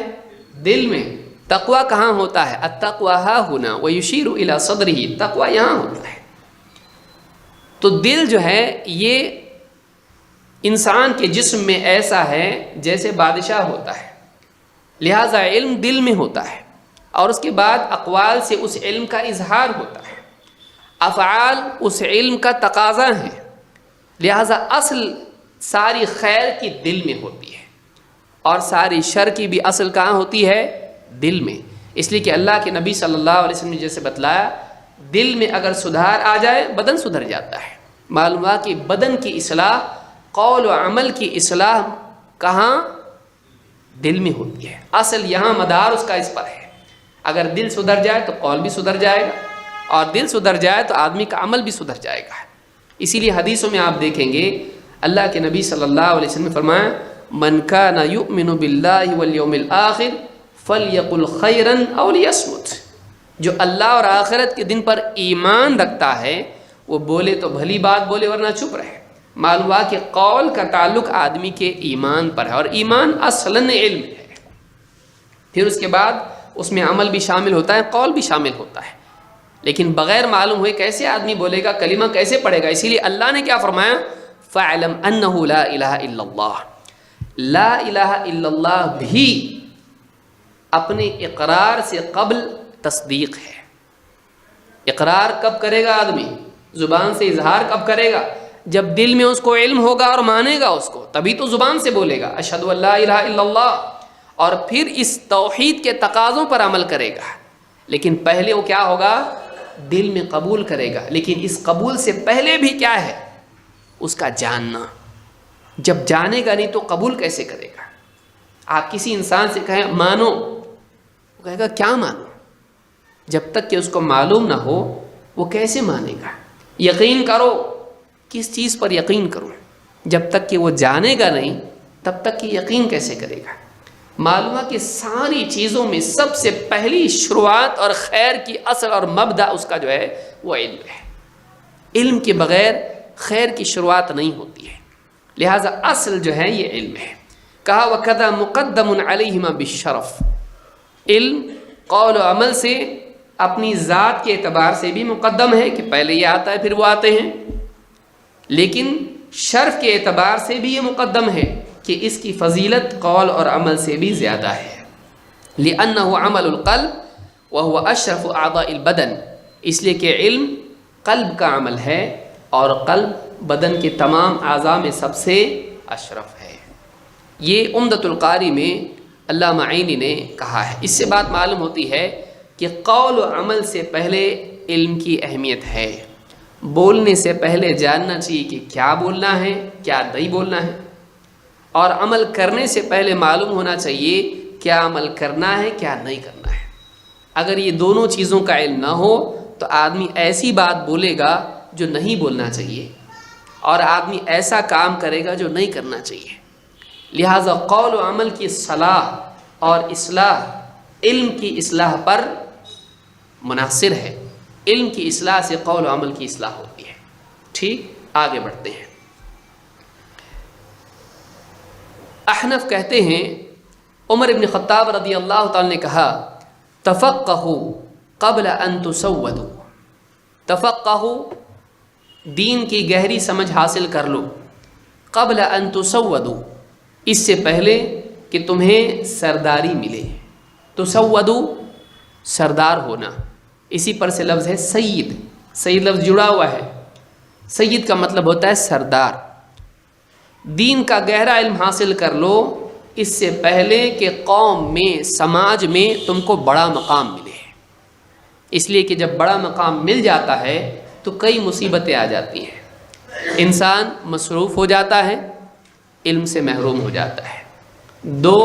دل میں۔ تقوی کہاں ہوتا ہے؟ التقوی ہا ہونا ویشیر الی صدرہ، تقوی یہاں ہوتا ہے۔ تو دل جو ہے یہ انسان کے جسم میں ایسا ہے جیسے بادشاہ ہوتا ہے، لہذا علم دل میں ہوتا ہے، اور اس کے بعد اقوال سے اس علم کا اظہار ہوتا ہے، افعال اس علم کا تقاضا ہے، لہذا اصل ساری خیر کی دل میں ہوتی ہے، اور ساری شر کی بھی اصل کہاں ہوتی ہے؟ دل میں۔ اس لیے کہ اللہ کے نبی صلی اللہ علیہ وسلم نے جیسے بتلایا، دل میں اگر سدھار آ جائے بدن سدھر جاتا ہے۔ معلوم ہوا کہ بدن کی اصلاح، قول و عمل کی اصلاح کہاں؟ دل میں ہوتی ہے۔ اصل یہاں مدار اس کا اس پر ہے۔ اگر دل سدھر جائے تو قول بھی سدھر جائے گا، اور دل سدھر جائے تو آدمی کا عمل بھی سدھر جائے گا۔ اسی لیے حدیثوں میں آپ دیکھیں گے اللہ کے نبی صلی اللہ علیہ وسلم نے فرمایا، من کان یؤمن باللہ والیوم الآخر فلیقل خیرا او لیصمت، جو اللہ اور آخرت کے دن پر ایمان رکھتا ہے وہ بولے تو بھلی بات بولے ورنہ چپ رہے۔ معلوم ہوا کہ قول کا تعلق آدمی کے ایمان پر ہے، اور ایمان اصلاً علم ہے، پھر اس کے بعد اس میں عمل بھی شامل ہوتا ہے، قول بھی شامل ہوتا ہے، لیکن بغیر معلوم ہوئے کیسے آدمی بولے گا، کلمہ کیسے پڑھے گا؟ اسی لیے اللہ نے کیا فرمایا؟ فَاعْلَمْ أَنَّهُ لَا إِلَهَ إِلَّا اللَّهُ، لا الہ الا اللہ بھی اپنے اقرار سے قبل تصدیق ہے۔ اقرار کب کرے گا آدمی؟ زبان سے اظہار کب کرے گا؟ جب دل میں اس کو علم ہوگا اور مانے گا اس کو، تبھی تو زبان سے بولے گا اشہد ان لا الہ الا اللہ، اور پھر اس توحید کے تقاضوں پر عمل کرے گا۔ لیکن پہلے وہ کیا ہوگا؟ دل میں قبول کرے گا، لیکن اس قبول سے پہلے بھی کیا ہے؟ اس کا جاننا۔ جب جانے گا نہیں تو قبول کیسے کرے گا؟ آپ کسی انسان سے کہیں مانو، وہ کہے گا کیا مانو؟ جب تک کہ اس کو معلوم نہ ہو وہ کیسے مانے گا؟ یقین کرو، کس چیز پر یقین کروں؟ جب تک کہ وہ جانے گا نہیں تب تک کہ یقین کیسے کرے گا؟ معلوم ہے کہ ساری چیزوں میں سب سے پہلی شروعات اور خیر کی اصل اور مبدا اس کا جو ہے وہ علم ہے۔ علم کے بغیر خیر کی شروعات نہیں ہوتی ہے، لہٰذا اصل جو ہے یہ علم ہے۔ کہا وَكَذَا مُقَدَّمٌ عَلَيْهِمَا بِالشَّرَفِ، علم قول و عمل سے اپنی ذات کے اعتبار سے بھی مقدم ہے کہ پہلے یہ آتا ہے پھر وہ آتے ہیں، لیکن شرف کے اعتبار سے بھی یہ مقدم ہے کہ اس کی فضیلت قول اور عمل سے بھی زیادہ ہے۔ لِأَنَّهُ عَمَلُ الْقَلْبِ وَهُوَ أَشْرَفُ أَعْضَاءِ الْبَدَنِ، اس لیے کہ علم قلب کا عمل ہے، اور قلب بدن کے تمام اعضاء میں سب سے اشرف ہے۔ یہ عمدۃ القاری میں علامہ عینی نے کہا ہے۔ اس سے بات معلوم ہوتی ہے کہ قول و عمل سے پہلے علم کی اہمیت ہے۔ بولنے سے پہلے جاننا چاہیے کہ کیا بولنا ہے کیا نہیں بولنا ہے، اور عمل کرنے سے پہلے معلوم ہونا چاہیے کیا عمل کرنا ہے کیا نہیں کرنا ہے۔ اگر یہ دونوں چیزوں کا علم نہ ہو تو آدمی ایسی بات بولے گا جو نہیں بولنا چاہیے، اور آدمی ایسا کام کرے گا جو نہیں کرنا چاہیے۔ لہٰذا قول و عمل کی صلاح اور اصلاح علم کی اصلاح پر منحصر ہے۔ علم کی اصلاح سے قول و عمل کی اصلاح ہوتی ہے۔ ٹھیک، آگے بڑھتے ہیں۔ احنف کہتے ہیں عمر بن خطاب رضی اللہ تعالی نے کہا تفقہوا قبل ان تسودوا، تفقہوا دین کی گہری سمجھ حاصل کر لو، قبل ان تسودوا اس سے پہلے کہ تمہیں سرداری ملے۔ تسودوا سردار ہونا، اسی پر سے لفظ ہے سید، سید لفظ جڑا ہوا ہے۔ سید کا مطلب ہوتا ہے سردار۔ دین کا گہرا علم حاصل کر لو اس سے پہلے کہ قوم میں سماج میں تم کو بڑا مقام ملے، اس لیے کہ جب بڑا مقام مل جاتا ہے تو کئی مصیبتیں آ جاتی ہیں۔ انسان مصروف ہو جاتا ہے، علم سے محروم ہو جاتا ہے۔ 2،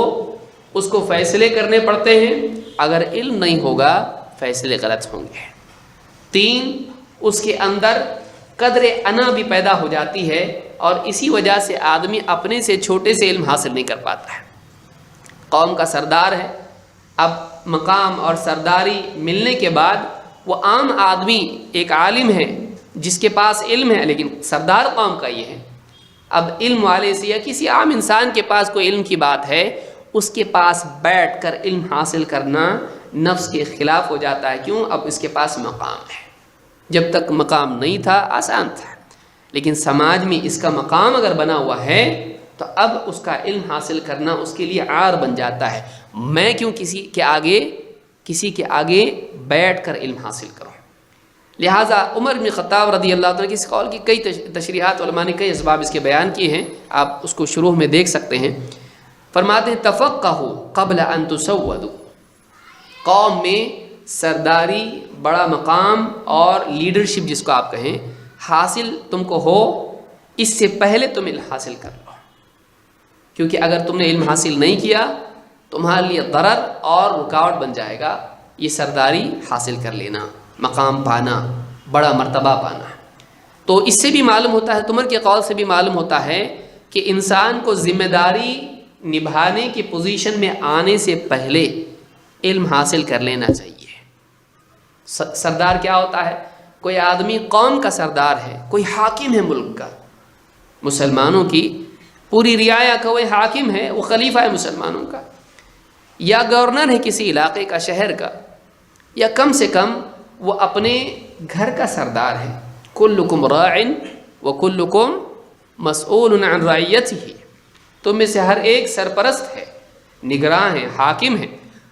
اس کو فیصلے کرنے پڑتے ہیں، اگر علم نہیں ہوگا فیصلے غلط ہوں گے۔ 3، اس کے اندر قدر انا بھی پیدا ہو جاتی ہے، اور اسی وجہ سے آدمی اپنے سے چھوٹے سے علم حاصل نہیں کر پاتا ہے۔ قوم کا سردار ہے، اب مقام اور سرداری ملنے کے بعد وہ عام آدمی ایک عالم ہے جس کے پاس علم ہے، لیکن سردار قوم کا یہ ہے۔ اب علم والے سے یا کسی عام انسان کے پاس کوئی علم کی بات ہے، اس کے پاس بیٹھ کر علم حاصل کرنا نفس کے خلاف ہو جاتا ہے۔ کیوں؟ اب اس کے پاس مقام ہے۔ جب تک مقام نہیں تھا آسان تھا، لیکن سماج میں اس کا مقام اگر بنا ہوا ہے تو اب اس کا علم حاصل کرنا اس کے لیے عار بن جاتا ہے۔ میں کیوں کسی کے آگے بیٹھ کر علم حاصل کروں؟ لہٰذا عمر بن خطاب رضی اللہ عنہ کی اس قول کی کئی تشریحات علماء نے کئی اسباب اس کے بیان کیے ہیں، آپ اس کو شروع میں دیکھ سکتے ہیں۔ فرماتے ہیں تفقہوا قبل ان تسودوا، قوم میں سرداری، بڑا مقام اور لیڈرشپ جس کو آپ کہیں حاصل تم کو ہو، اس سے پہلے تم علم حاصل کر لو، کیونکہ اگر تم نے علم حاصل نہیں کیا تمہارے لیے ضرر اور رکاوٹ بن جائے گا یہ سرداری حاصل کر لینا، مقام پانا، بڑا مرتبہ پانا۔ تو اس سے بھی معلوم ہوتا ہے، عمر کے قول سے بھی معلوم ہوتا ہے کہ انسان کو ذمہ داری نبھانے کی پوزیشن میں آنے سے پہلے علم حاصل کر لینا چاہیے۔ سردار کیا ہوتا ہے؟ کوئی آدمی قوم کا سردار ہے، کوئی حاکم ہے ملک کا، مسلمانوں کی پوری رعایا کا وہ حاکم ہے، وہ خلیفہ ہے مسلمانوں کا، یا گورنر ہے کسی علاقے کا، شہر کا، یا کم سے کم وہ اپنے گھر کا سردار ہے۔ کلکم راع وکلکم مسئول عن رعیتہ، تم میں سے ہر ایک سرپرست ہے، نگراں ہے، حاکم ہے۔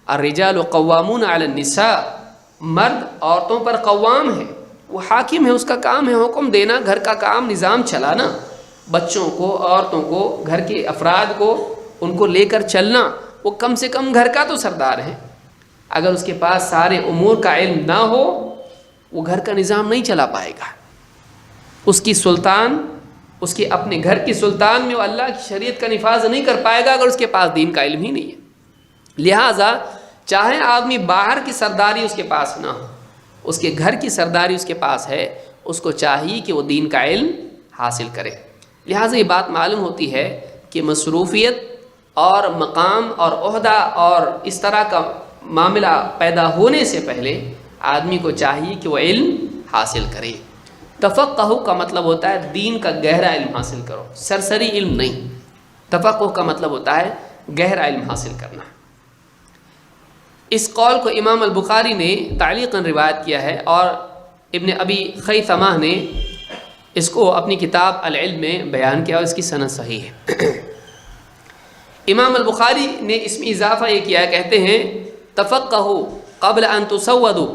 الرجال قوامون علی النساء، مرد عورتوں پر قوام ہے، وہ حاکم ہے، اس کا کام ہے حکم دینا، گھر کا کام نظام چلانا، بچوں کو، عورتوں کو، گھر کے افراد کو، ان کو لے کر چلنا۔ وہ کم سے کم گھر کا تو سردار ہے، اگر اس کے پاس سارے امور کا علم نہ ہو وہ گھر کا نظام نہیں چلا پائے گا۔ اس کی سلطان، اس کے اپنے گھر کی سلطان میں وہ اللہ کی شریعت کا نفاذ نہیں کر پائے گا اگر اس کے پاس دین کا علم ہی نہیں ہے۔ لہٰذا چاہے آدمی باہر کی سرداری اس کے پاس نہ ہو، اس کے گھر کی سرداری اس کے پاس ہے، اس کو چاہیے کہ وہ دین کا علم حاصل کرے۔ لہٰذا یہ بات معلوم ہوتی ہے کہ مصروفیت اور مقام اور عہدہ اور اس طرح کا معاملہ پیدا ہونے سے پہلے آدمی کو چاہیے کہ وہ علم حاصل کرے۔ تفقہ کا مطلب ہوتا ہے دین کا گہرا علم حاصل کرو، سرسری علم نہیں۔ تفقہ کا مطلب ہوتا ہے گہرا علم حاصل کرنا۔ اس قول کو امام البخاری نے تعلیقاً روایت کیا ہے، اور ابن ابی خیثمہ نے اس کو اپنی کتاب العلم میں بیان کیا، اور اس کی سند صحیح ہے۔ امام البخاری نے اس میں اضافہ یہ کیا، کہتے ہیں تفقہوا قبل ان تسودوا،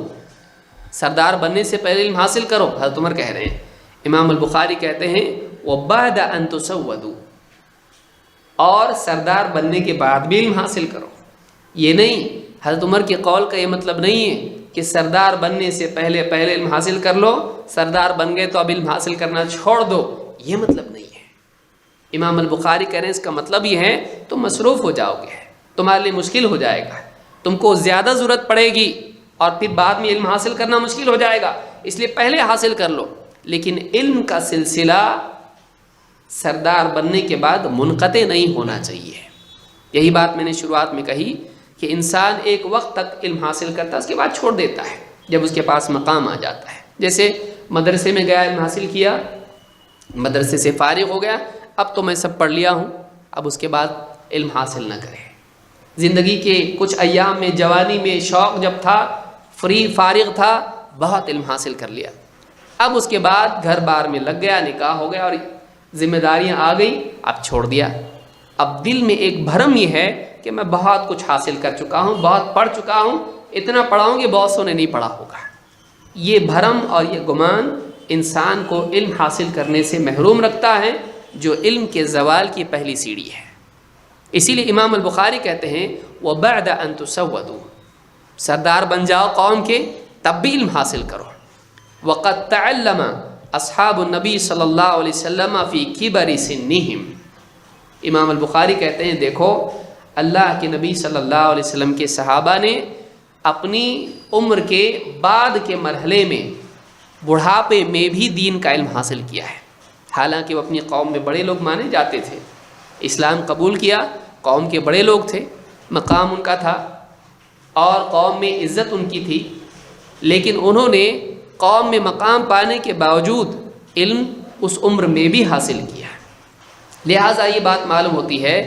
سردار بننے سے پہلے علم حاصل کرو، حضرت عمر کہہ رہے ہیں۔ امام البخاری کہتے ہیں وبعد ان تسودوا، اور سردار بننے کے بعد بھی علم حاصل کرو۔ یہ نہیں، حضرت عمر کے قول کا یہ مطلب نہیں ہے کہ سردار بننے سے پہلے علم حاصل کر لو، سردار بن گئے تو اب علم حاصل کرنا چھوڑ دو، یہ مطلب نہیں ہے۔ امام البخاری کہہ رہے ہیں اس کا مطلب یہ ہے تم مصروف ہو جاؤ گے، تمہارے لیے مشکل ہو جائے گا، تم کو زیادہ ضرورت پڑے گی، اور پھر بعد میں علم حاصل کرنا مشکل ہو جائے گا، اس لیے پہلے حاصل کر لو۔ لیکن علم کا سلسلہ سردار بننے کے بعد منقطع نہیں ہونا چاہیے۔ یہی بات میں نے شروعات میں کہی کہ انسان ایک وقت تک علم حاصل کرتا ہے، اس کے بعد چھوڑ دیتا ہے جب اس کے پاس مقام آ جاتا ہے۔ جیسے مدرسے میں گیا، علم حاصل کیا، مدرسے سے فارغ ہو گیا، اب تو میں سب پڑھ لیا ہوں، اب اس کے بعد علم حاصل نہ کرے۔ زندگی کے کچھ ایام میں، جوانی میں شوق جب تھا، فری فارغ تھا، بہت علم حاصل کر لیا، اب اس کے بعد گھر بار میں لگ گیا، نکاح ہو گیا اور ذمہ داریاں آ گئی، اب چھوڑ دیا۔ اب دل میں ایک بھرم یہ ہے کہ میں بہت کچھ حاصل کر چکا ہوں، بہت پڑھ چکا ہوں، اتنا پڑھا ہوں کہ بہت سو نے نہیں پڑھا ہوگا۔ یہ بھرم اور یہ گمان انسان کو علم حاصل کرنے سے محروم رکھتا ہے، جو علم کے زوال کی پہلی سیڑھی ہے۔ اسی لیے امام البخاری کہتے ہیں وَبَعْدَ أَن تُسَوَّدُوا، سردار بن جاؤ قوم کے، تب بھی علم حاصل کرو۔ وَقَدْ تَعَلَّمَ اصحاب النبی صلی اللہ علیہ وسلم فی کبر سنہم۔ امام البخاری کہتے ہیں دیکھو اللہ کے نبی صلی اللہ علیہ وسلم کے صحابہ نے اپنی عمر کے بعد کے مرحلے میں بڑھاپے میں بھی دین کا علم حاصل کیا ہے، حالانکہ وہ اپنی قوم میں بڑے لوگ مانے جاتے تھے، اسلام قبول کیا، قوم کے بڑے لوگ تھے، مقام ان کا تھا اور قوم میں عزت ان کی تھی، لیکن انہوں نے قوم میں مقام پانے کے باوجود علم اس عمر میں بھی حاصل کیا۔ لہٰذا یہ بات معلوم ہوتی ہے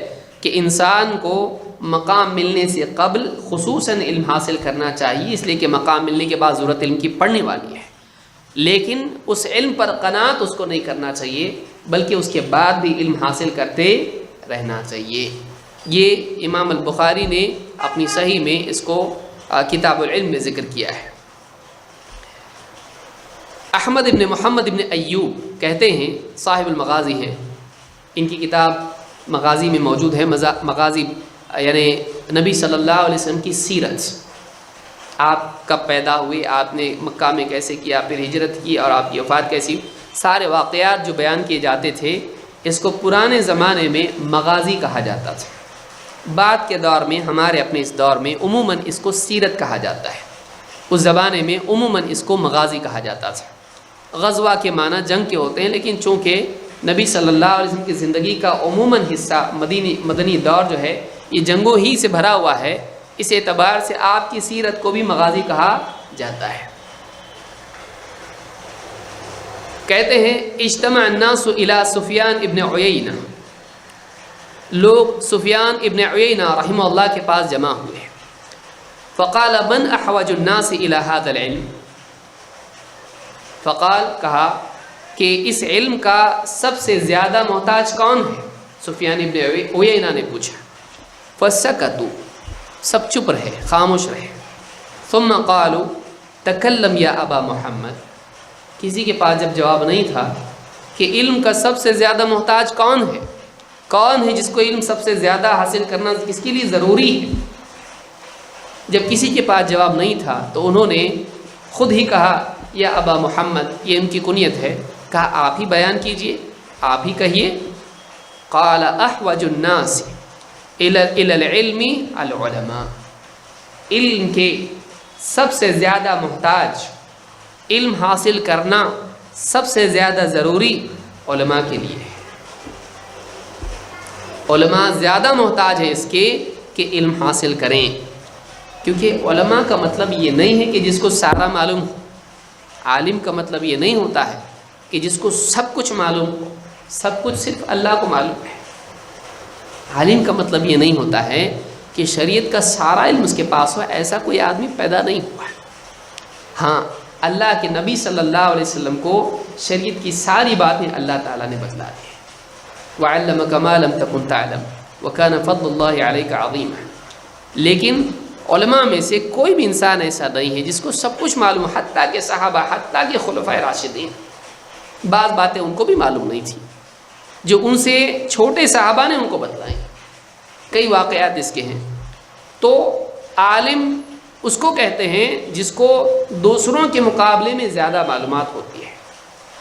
کہ انسان کو مقام ملنے سے قبل خصوصاً علم حاصل کرنا چاہیے، اس لیے کہ مقام ملنے کے بعد ضرورت علم کی پڑنے والی ہے، لیکن اس علم پر قناعت اس کو نہیں کرنا چاہیے، بلکہ اس کے بعد بھی علم حاصل کرتے رہنا چاہیے۔ یہ امام البخاری نے اپنی صحیح میں اس کو کتاب العلم میں ذکر کیا ہے۔ احمد ابن محمد ابن ایوب کہتے ہیں، صاحب المغازی ہیں، ان کی کتاب مغازی میں موجود ہے، مغازی یعنی نبی صلی اللہ علیہ وسلم کی سیرت، آپ کب پیدا ہوئے، آپ نے مکہ میں کیسے کیا، پھر ہجرت کی اور آپ کی وفات کیسی، سارے واقعات جو بیان کیے جاتے تھے، اس کو پرانے زمانے میں مغازی کہا جاتا تھا۔ بعد کے دور میں، ہمارے اپنے اس دور میں عموماً اس کو سیرت کہا جاتا ہے، اس زمانے میں عموماً اس کو مغازی کہا جاتا تھا۔ غزوہ کے معنی جنگ کے ہوتے ہیں، لیکن چونکہ نبی صلی اللہ علیہ وسلم کی زندگی کا عموماً حصہ مدنی دور جو ہے یہ جنگوں ہی سے بھرا ہوا ہے، اس اعتبار سے آپ کی سیرت کو بھی مغازی کہا جاتا ہے۔ کہتے ہیں اجتمع الناس الی سفیان ابن عیینہ، لوگ سفیان ابن عیینہ رحمہ اللہ کے پاس جمع ہوئے، فقال من احوج الناس الی هذا العلم، فقال کہا کہ اس علم کا سب سے زیادہ محتاج کون ہے؟ سفیان ابن عیینہ نے پوچھا، فسکتوا، سب چپ رہے، خاموش رہے، ثم قالوا تکلم یا ابا محمد، کسی کے پاس جب جواب نہیں تھا کہ علم کا سب سے زیادہ محتاج کون ہے، کون ہے جس کو علم سب سے زیادہ حاصل کرنا کس کے لیے ضروری ہے، جب کسی کے پاس جواب نہیں تھا تو انہوں نے خود ہی کہا یا ابا محمد، یہ ان کی کنیت ہے، کہا آپ ہی بیان کیجئے، آپ ہی کہیے۔ قال احوج الناس الی العلم العلماء، علم کے سب سے زیادہ محتاج، علم حاصل کرنا سب سے زیادہ ضروری علماء کے لیے ہے۔ علماء زیادہ محتاج ہے اس کے کہ علم حاصل کریں، کیونکہ علماء کا مطلب یہ نہیں ہے کہ جس کو سارا معلوم ہو، عالم کا مطلب یہ نہیں ہوتا ہے کہ جس کو سب کچھ معلوم ہو، سب کچھ صرف اللہ کو معلوم ہے۔ عالم کا مطلب یہ نہیں ہوتا ہے کہ شریعت کا سارا علم اس کے پاس ہو، ایسا کوئی آدمی پیدا نہیں ہوا ہے۔ ہاں، اللہ کے نبی صلی اللہ علیہ وسلم کو شریعت کی ساری باتیں اللہ تعالیٰ نے بتلا دی ہیں۔ وَعَلَّمَكَ مَا لَمْ تَكُنْ تَعْلَمْ وَكَانَ فَضْلُ اللَّهِ عَلَيْكَ عَظِيمًا، لیکن علماء میں سے کوئی بھی انسان ایسا نہیں ہے جس کو سب کچھ معلوم، حتیٰ کہ صحابہ، حتیٰ کہ خلفائے راشدین، بعض باتیں ان کو بھی معلوم نہیں تھیں جو ان سے چھوٹے صحابہ نے ان کو بتلائیں، کئی واقعات اس کے ہیں۔ تو عالم اس کو کہتے ہیں جس کو دوسروں کے مقابلے میں زیادہ معلومات ہوتی ہے،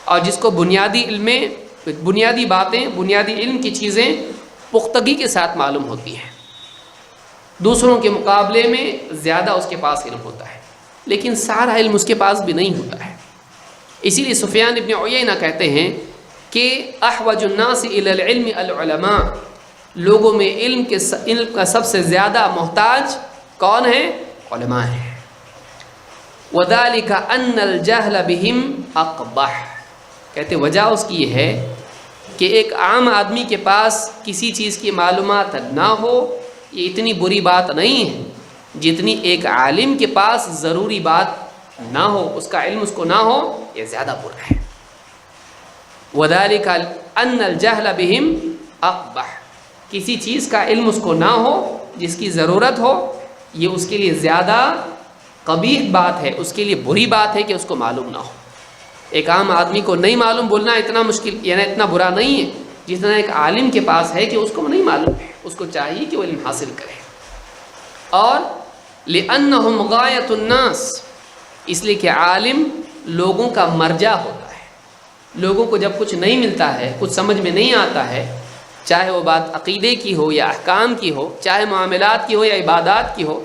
اور جس کو بنیادی علم میں بنیادی باتیں، بنیادی علم کی چیزیں پختگی کے ساتھ معلوم ہوتی ہیں، دوسروں کے مقابلے میں زیادہ اس کے پاس علم ہوتا ہے، لیکن سارا علم اس کے پاس بھی نہیں ہوتا ہے۔ اسی لیے سفیان ابن عیینہ کہتے ہیں کہ احوج الناس الی العلم العلماء، لوگوں میں علم کا سب سے زیادہ محتاج کون ہے؟ علماء ہیں۔ وذلک ان الجہل بہم اقبح، کہتے وجہ اس کی یہ ہے کہ ایک عام آدمی کے پاس کسی چیز کی معلومات نہ ہو، یہ اتنی بری بات نہیں ہے جتنی ایک عالم کے پاس ضروری بات نہ ہو، اس کا علم اس کو نہ ہو، یہ زیادہ برا ہے۔ وذالک ان الجہل بہم اقبح، کسی چیز کا علم اس کو نہ ہو جس کی ضرورت ہو، یہ اس کے لیے زیادہ قبیح بات ہے، اس کے لیے بری بات ہے کہ اس کو معلوم نہ ہو۔ ایک عام آدمی کو نہیں معلوم بولنا اتنا مشکل، یعنی اتنا برا نہیں ہے جتنا ایک عالم کے پاس ہے کہ اس کو نہیں معلوم ہے، اس کو چاہیے کہ وہ علم حاصل کرے۔ اور لأنہم غایۃ الناس، اس لیے کہ عالم لوگوں کا مرجع ہوتا ہے، لوگوں کو جب کچھ نہیں ملتا ہے، کچھ سمجھ میں نہیں آتا ہے، چاہے وہ بات عقیدے کی ہو یا احکام کی ہو، چاہے معاملات کی ہو یا عبادات کی ہو،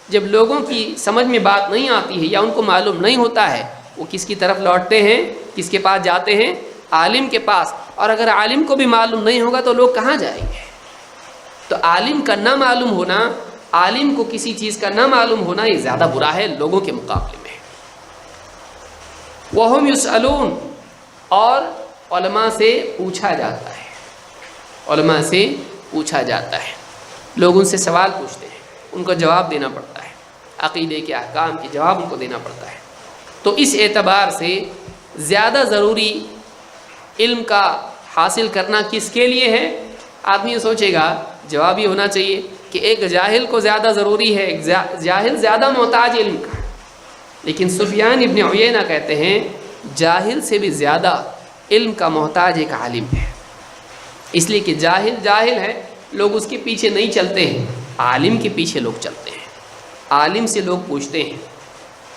جب لوگوں کی سمجھ میں بات نہیں آتی ہے یا ان کو معلوم نہیں ہوتا ہے، وہ کس کی طرف لوٹتے ہیں؟ کس کے پاس جاتے ہیں؟ عالم کے پاس۔ اور اگر عالم کو بھی معلوم نہیں ہوگا تو لوگ کہاں جائیں گے؟ تو عالم کا نہ معلوم ہونا، عالم کو کسی چیز کا نہ معلوم ہونا، یہ زیادہ برا ہے لوگوں کے مقابلے میں۔ وَهُمْ يُسْأَلُونَ، اور علماء سے پوچھا جاتا ہے، علماء سے پوچھا جاتا ہے، لوگ ان سے سوال پوچھتے ہیں، ان کو جواب دینا پڑتا ہے، عقیدے کے احکام کے جواب ان کو دینا پڑتا ہے۔ تو اس اعتبار سے زیادہ ضروری علم کا حاصل کرنا کس کے لیے ہے؟ آدمی یہ سوچے گا، جواب یہ ہونا چاہیے کہ ایک جاہل کو زیادہ ضروری ہے، ایک جاہل زیادہ محتاج علم کا، لیکن سفیان ابن عیینہ کہتے ہیں جاہل سے بھی زیادہ علم کا محتاج ایک عالم ہے، اس لیے کہ جاہل جاہل ہے، لوگ اس کے پیچھے نہیں چلتے ہیں، عالم کے پیچھے لوگ چلتے ہیں، عالم سے لوگ پوچھتے ہیں،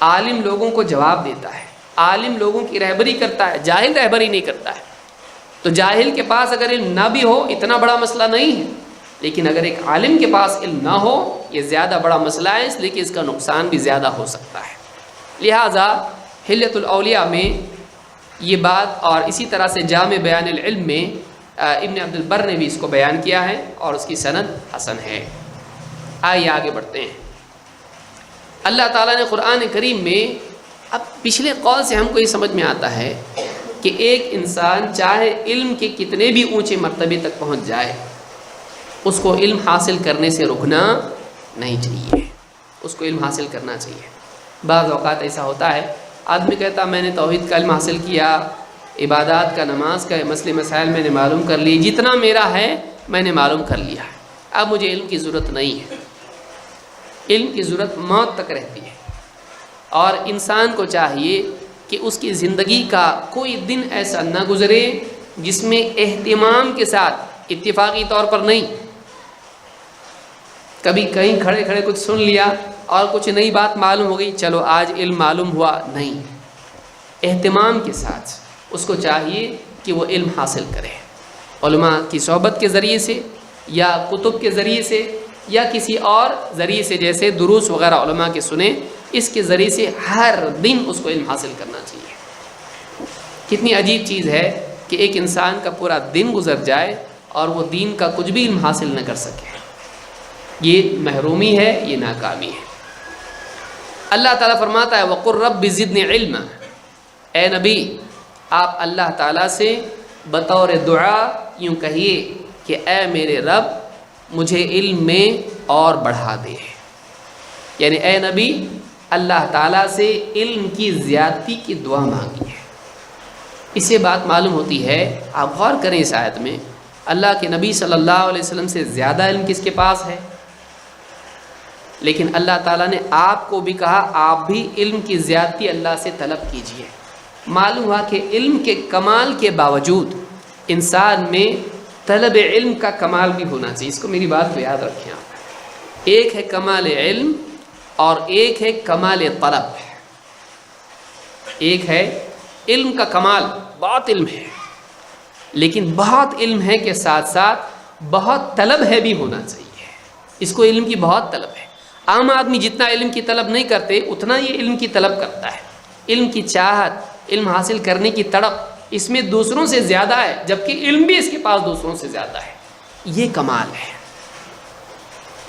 عالم لوگوں کو جواب دیتا ہے، عالم لوگوں کی رہبری کرتا ہے، جاہل رہبری نہیں کرتا ہے۔ تو جاہل کے پاس اگر علم نہ بھی ہو اتنا بڑا مسئلہ نہیں ہے، لیکن اگر ایک عالم کے پاس علم نہ ہو یہ زیادہ بڑا مسئلہ ہے، اس لیے کہ اس کا نقصان بھی زیادہ ہو سکتا ہے۔ لہٰذا حلیۃ الاولیاء میں یہ بات، اور اسی طرح سے جامع بیان العلم میں ابن عبد البر نے بھی اس کو بیان کیا ہے اور اس کی سند حسن ہے۔ آئیے آگے بڑھتے ہیں۔ اللہ تعالیٰ نے قرآن کریم میں، اب پچھلے قول سے ہم کو یہ سمجھ میں آتا ہے کہ ایک انسان چاہے علم کے کتنے بھی اونچے مرتبے تک پہنچ جائے، اس کو علم حاصل کرنے سے رکنا نہیں چاہیے، اس کو علم حاصل کرنا چاہیے۔ بعض اوقات ایسا ہوتا ہے، آدمی کہتا میں نے توحید کا علم حاصل کیا، عبادات کا، نماز کا، مسئلے مسائل میں نے معلوم کر لی، جتنا میرا ہے میں نے معلوم کر لیا، اب مجھے علم کی ضرورت نہیں ہے۔ علم کی ضرورت موت تک رہتی ہے، اور انسان کو چاہیے کہ اس کی زندگی کا کوئی دن ایسا نہ گزرے جس میں اہتمام کے ساتھ، اتفاقی طور پر نہیں، کبھی کہیں کھڑے کھڑے کچھ سن لیا اور کچھ نئی بات معلوم ہو گئی، چلو آج علم معلوم ہوا، نہیں، اہتمام کے ساتھ اس کو چاہیے کہ وہ علم حاصل کرے، علماء کی صحبت کے ذریعے سے یا کتب کے ذریعے سے یا کسی اور ذریعے سے، جیسے دروس وغیرہ علماء کے سنیں، اس کے ذریعے سے ہر دن اس کو علم حاصل کرنا چاہیے۔ کتنی عجیب چیز ہے کہ ایک انسان کا پورا دن گزر جائے اور وہ دین کا کچھ بھی علم حاصل نہ کر سکے، یہ محرومی ہے، یہ ناکامی ہے۔ اللہ تعالیٰ فرماتا ہے وَقُلْ رَبِّ زِدْنِي عِلْمًا، اے نبی آپ اللہ تعالیٰ سے بطور دعا یوں کہیے کہ اے میرے رب مجھے علم میں اور بڑھا دے، یعنی اے نبی اللہ تعالیٰ سے علم کی زیادتی کی دعا مانگی ہے۔ اس سے بات معلوم ہوتی ہے، آپ غور کریں اس آیت میں، اللہ کے نبی صلی اللہ علیہ وسلم سے زیادہ علم کس کے پاس ہے؟ لیکن اللہ تعالیٰ نے آپ کو بھی کہا آپ بھی علم کی زیادتی اللہ سے طلب کیجیے۔ معلوم ہوا کہ علم کے کمال کے باوجود انسان میں طلب علم کا کمال بھی ہونا چاہیے، اس کو میری بات کو یاد رکھیں آپ۔ ایک ہے کمال علم اور ایک ہے کمال طلب۔ ایک ہے علم کا کمال، بہت علم ہے، لیکن بہت علم ہے کے ساتھ ساتھ بہت طلب ہے بھی ہونا چاہیے، اس کو علم کی بہت طلب ہے۔ عام آدمی جتنا علم کی طلب نہیں کرتے اتنا یہ علم کی طلب کرتا ہے، علم کی چاہت، علم حاصل کرنے کی تڑپ اس میں دوسروں سے زیادہ ہے، جبکہ علم بھی اس کے پاس دوسروں سے زیادہ ہے۔ یہ کمال ہے۔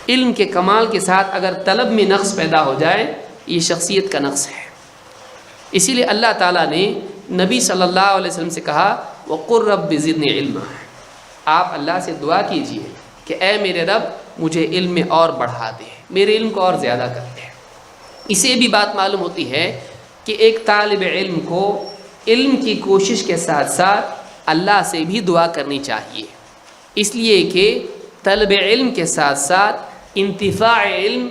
علم کے کمال کے ساتھ اگر طلب میں نقص پیدا ہو جائے یہ شخصیت کا نقص ہے۔ اسی لیے اللہ تعالیٰ نے نبی صلی اللہ علیہ وسلم سے کہا وَقُلْ رَبِّ زِدْنِي عِلْمًا، آپ اللہ سے دعا کیجئے کہ اے میرے رب مجھے علم میں اور بڑھا دے، میرے علم کو اور زیادہ کر دے۔ اسے بھی بات معلوم ہوتی ہے کہ ایک طالب علم کو علم کی کوشش کے ساتھ ساتھ اللہ سے بھی دعا کرنی چاہیے، اس لیے کہ طلب علم کے ساتھ ساتھ انتفاع علم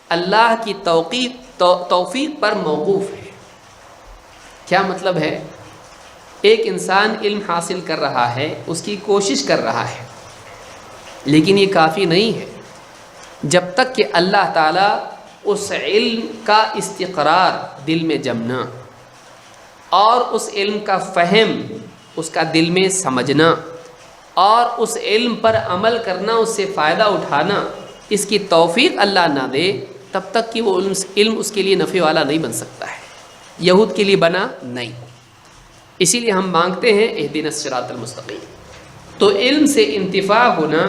اللہ کی توفیق پر موقوف ہے۔ کیا مطلب ہے؟ ایک انسان علم حاصل کر رہا ہے، اس کی کوشش کر رہا ہے، لیکن یہ کافی نہیں ہے جب تک کہ اللہ تعالیٰ اس علم کا استقرار دل میں جمنا اور اس علم کا فہم اس کا دل میں سمجھنا اور اس علم پر عمل کرنا، اس سے فائدہ اٹھانا، اس کی توفیق اللہ نہ دے تب تک کہ وہ علم اس کے لیے نفع والا نہیں بن سکتا ہے، یہود کے لیے بنا نہیں۔ اسی لیے ہم مانگتے ہیں اہدنا الصراط المستقیم۔ تو علم سے انتفاع ہونا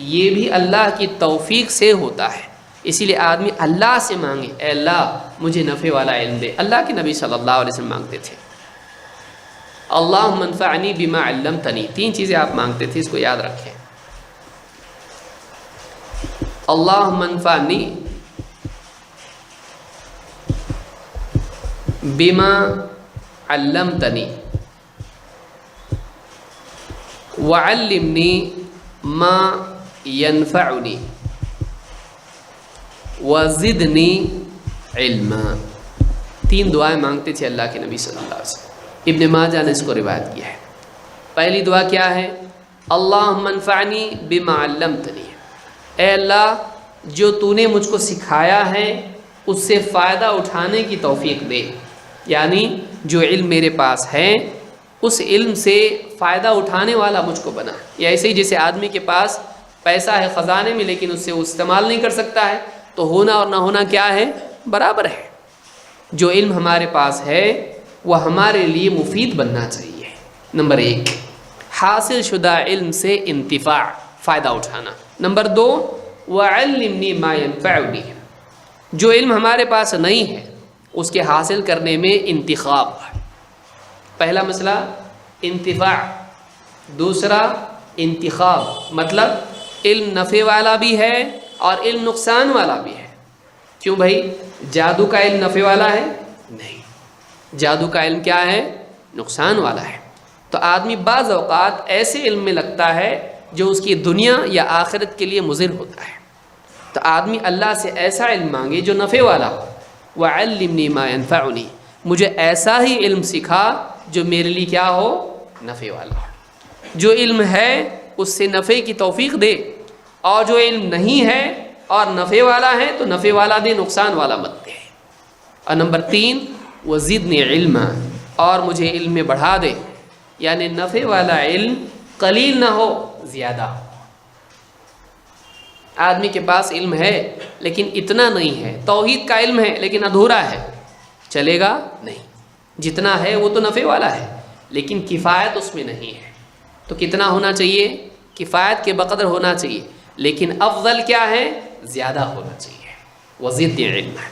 یہ بھی اللہ کی توفیق سے ہوتا ہے، اسی لیے آدمی اللہ سے مانگے، اے اللہ مجھے نفع والا علم دے۔ اللہ کے نبی صلی اللہ علیہ وسلم مانگتے تھے اللہم انفعنی بما علمتنی، 3 چیزیں آپ مانگتے تھے، اس کو یاد رکھیں۔ اللہم انفعنی بما علمتنی وعلمنی ما ینفعنی وزدنی علما۔ 3 دعائیں مانگتے تھے اللہ کے نبی صلی اللہ علیہ وسلم۔ ابن ماجہ نے اس کو روایت کیا ہے۔ پہلی دعا کیا ہے؟ اللہم انفعنی بما علمتنی، اے اللہ جو تو نے مجھ کو سکھایا ہے اس سے فائدہ اٹھانے کی توفیق دے، یعنی جو علم میرے پاس ہے اس علم سے فائدہ اٹھانے والا مجھ کو بنا۔ یا ایسے ہی جیسے آدمی کے پاس پیسہ ہے خزانے میں لیکن اس سے وہ استعمال نہیں کر سکتا ہے، تو ہونا اور نہ ہونا کیا ہے؟ برابر ہے۔ جو علم ہمارے پاس ہے وہ ہمارے لیے مفید بننا چاہیے۔ نمبر 1 حاصل شدہ علم سے انتفاع، فائدہ اٹھانا۔ نمبر 2 وعلمنی ما ینفعنی، جو علم ہمارے پاس نہیں ہے اس کے حاصل کرنے میں انتخاب۔ پہلا مسئلہ انتفاع، دوسرا انتخاب، مطلب علم نفع والا بھی ہے اور علم نقصان والا بھی ہے۔ کیوں بھائی؟ جادو کا علم نفع والا ہے؟ نہیں، جادو کا علم کیا ہے؟ نقصان والا ہے۔ تو آدمی بعض اوقات ایسے علم میں لگتا ہے جو اس کی دنیا یا آخرت کے لیے مضر ہوتا ہے، تو آدمی اللہ سے ایسا علم مانگے جو نفع والا ہو۔ وعلمنی ما ینفعنی، مجھے ایسا ہی علم سکھا جو میرے لیے کیا ہو؟ نفع والا ہو۔ جو علم ہے اس سے نفع کی توفیق دے، اور جو علم نہیں ہے اور نفع والا ہے تو نفع والا دے، نقصان والا مت دے۔ اور نمبر 3 وزدنی علما، اور مجھے علم میں بڑھا دے، یعنی نفع والا علم قلیل نہ ہو، زیادہ ہو۔ آدمی کے پاس علم ہے لیکن اتنا نہیں ہے، توحید کا علم ہے لیکن ادھورا ہے، چلے گا نہیں۔ جتنا ہے وہ تو نفع والا ہے لیکن کفایت اس میں نہیں ہے، تو کتنا ہونا چاہیے؟ کفایت کے بقدر ہونا چاہیے، لیکن افضل کیا ہے؟ زیادہ ہونا چاہیے۔ وزدنی علما،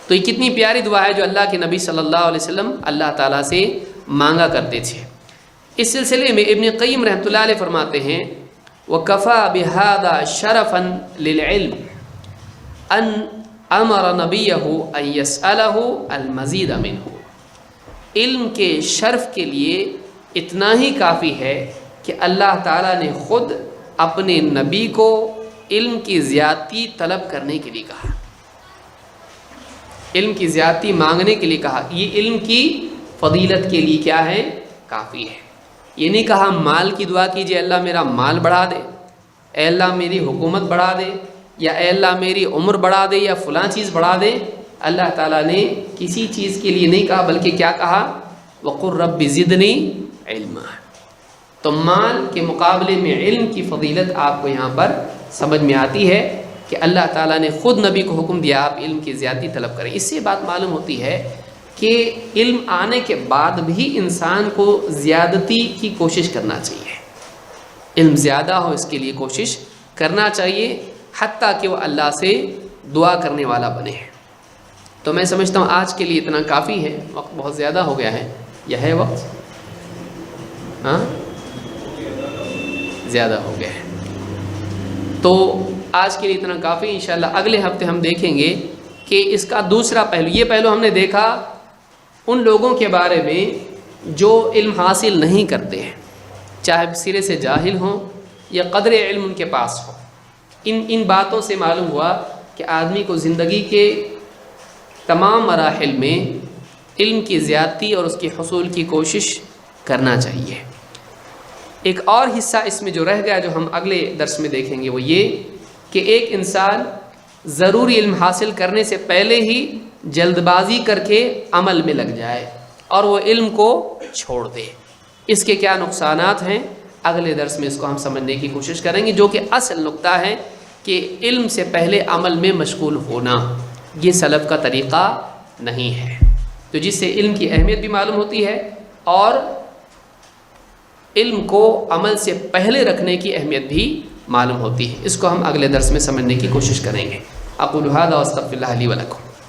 تو یہ کتنی پیاری دعا ہے جو اللہ کے نبی صلی اللہ علیہ وسلم اللہ تعالیٰ سے مانگا کرتے تھے۔ اس سلسلے میں ابن قیم رحمۃ اللہ علیہ فرماتے ہیں وَكَفَى بِهَذَا شَرَفًا لِلْعِلْمِ أَنْ أَمَرَ نَبِيَّهُ أَنْ يَسْأَلَهُ الْمَزِيدَ مِنْهُ، علم کے شرف کے لیے اتنا ہی کافی ہے کہ اللہ تعالیٰ نے خود اپنے نبی کو علم کی زیادتی طلب کرنے کے لیے کہا، علم کی زیادتی مانگنے کے لیے کہا۔ یہ علم کی فضیلت کے لیے کیا ہے؟ کافی ہے۔ یہ نہیں کہا مال کی دعا کیجئے اللہ میرا مال بڑھا دے، اے اللہ میری حکومت بڑھا دے، یا اے اللہ میری عمر بڑھا دے، یا فلاں چیز بڑھا دے۔ اللہ تعالیٰ نے کسی چیز کے لیے نہیں کہا، بلکہ کیا کہا؟ وَقُلْ رَبِّ زِدْنِی عِلْمًا۔ تو مال کے مقابلے میں علم کی فضیلت آپ کو یہاں پر سمجھ میں آتی ہے کہ اللہ تعالیٰ نے خود نبی کو حکم دیا آپ علم کی زیادتی طلب کریں۔ اس سے بات معلوم ہوتی ہے کہ علم آنے کے بعد بھی انسان کو زیادتی کی کوشش کرنا چاہیے، علم زیادہ ہو اس کے لیے کوشش کرنا چاہیے، حتیٰ کہ وہ اللہ سے دعا کرنے والا بنے۔ تو میں سمجھتا ہوں آج کے لیے اتنا کافی ہے، وقت بہت زیادہ ہو گیا ہے، یہ ہے وقت؟ ہاں زیادہ ہو گیا ہے، تو آج کے لیے اتنا کافی۔ انشاءاللہ اگلے ہفتے ہم دیکھیں گے کہ اس کا دوسرا پہلو، یہ پہلو ہم نے دیکھا ان لوگوں کے بارے میں جو علم حاصل نہیں کرتے ہیں، چاہے سرے سے جاہل ہوں یا قدر علم ان کے پاس ہو۔ ان باتوں سے معلوم ہوا کہ آدمی کو زندگی کے تمام مراحل میں علم کی زیادتی اور اس کے حصول کی کوشش کرنا چاہیے۔ ایک اور حصہ اس میں جو رہ گیا جو ہم اگلے درس میں دیکھیں گے وہ یہ کہ ایک انسان ضروری علم حاصل کرنے سے پہلے ہی جلد بازی کر کے عمل میں لگ جائے اور وہ علم کو چھوڑ دے۔ اس کے کیا نقصانات ہیں، اگلے درس میں اس کو ہم سمجھنے کی کوشش کریں گے، جو کہ اصل نقطہ ہے کہ علم سے پہلے عمل میں مشغول ہونا یہ سلف کا طریقہ نہیں ہے، تو جس سے علم کی اہمیت بھی معلوم ہوتی ہے اور علم کو عمل سے پہلے رکھنے کی اہمیت بھی معلوم ہوتی ہے۔ اس کو ہم اگلے درس میں سمجھنے کی کوشش کریں گے۔ اقول ھذا واستغفر اللہ لی ولکم۔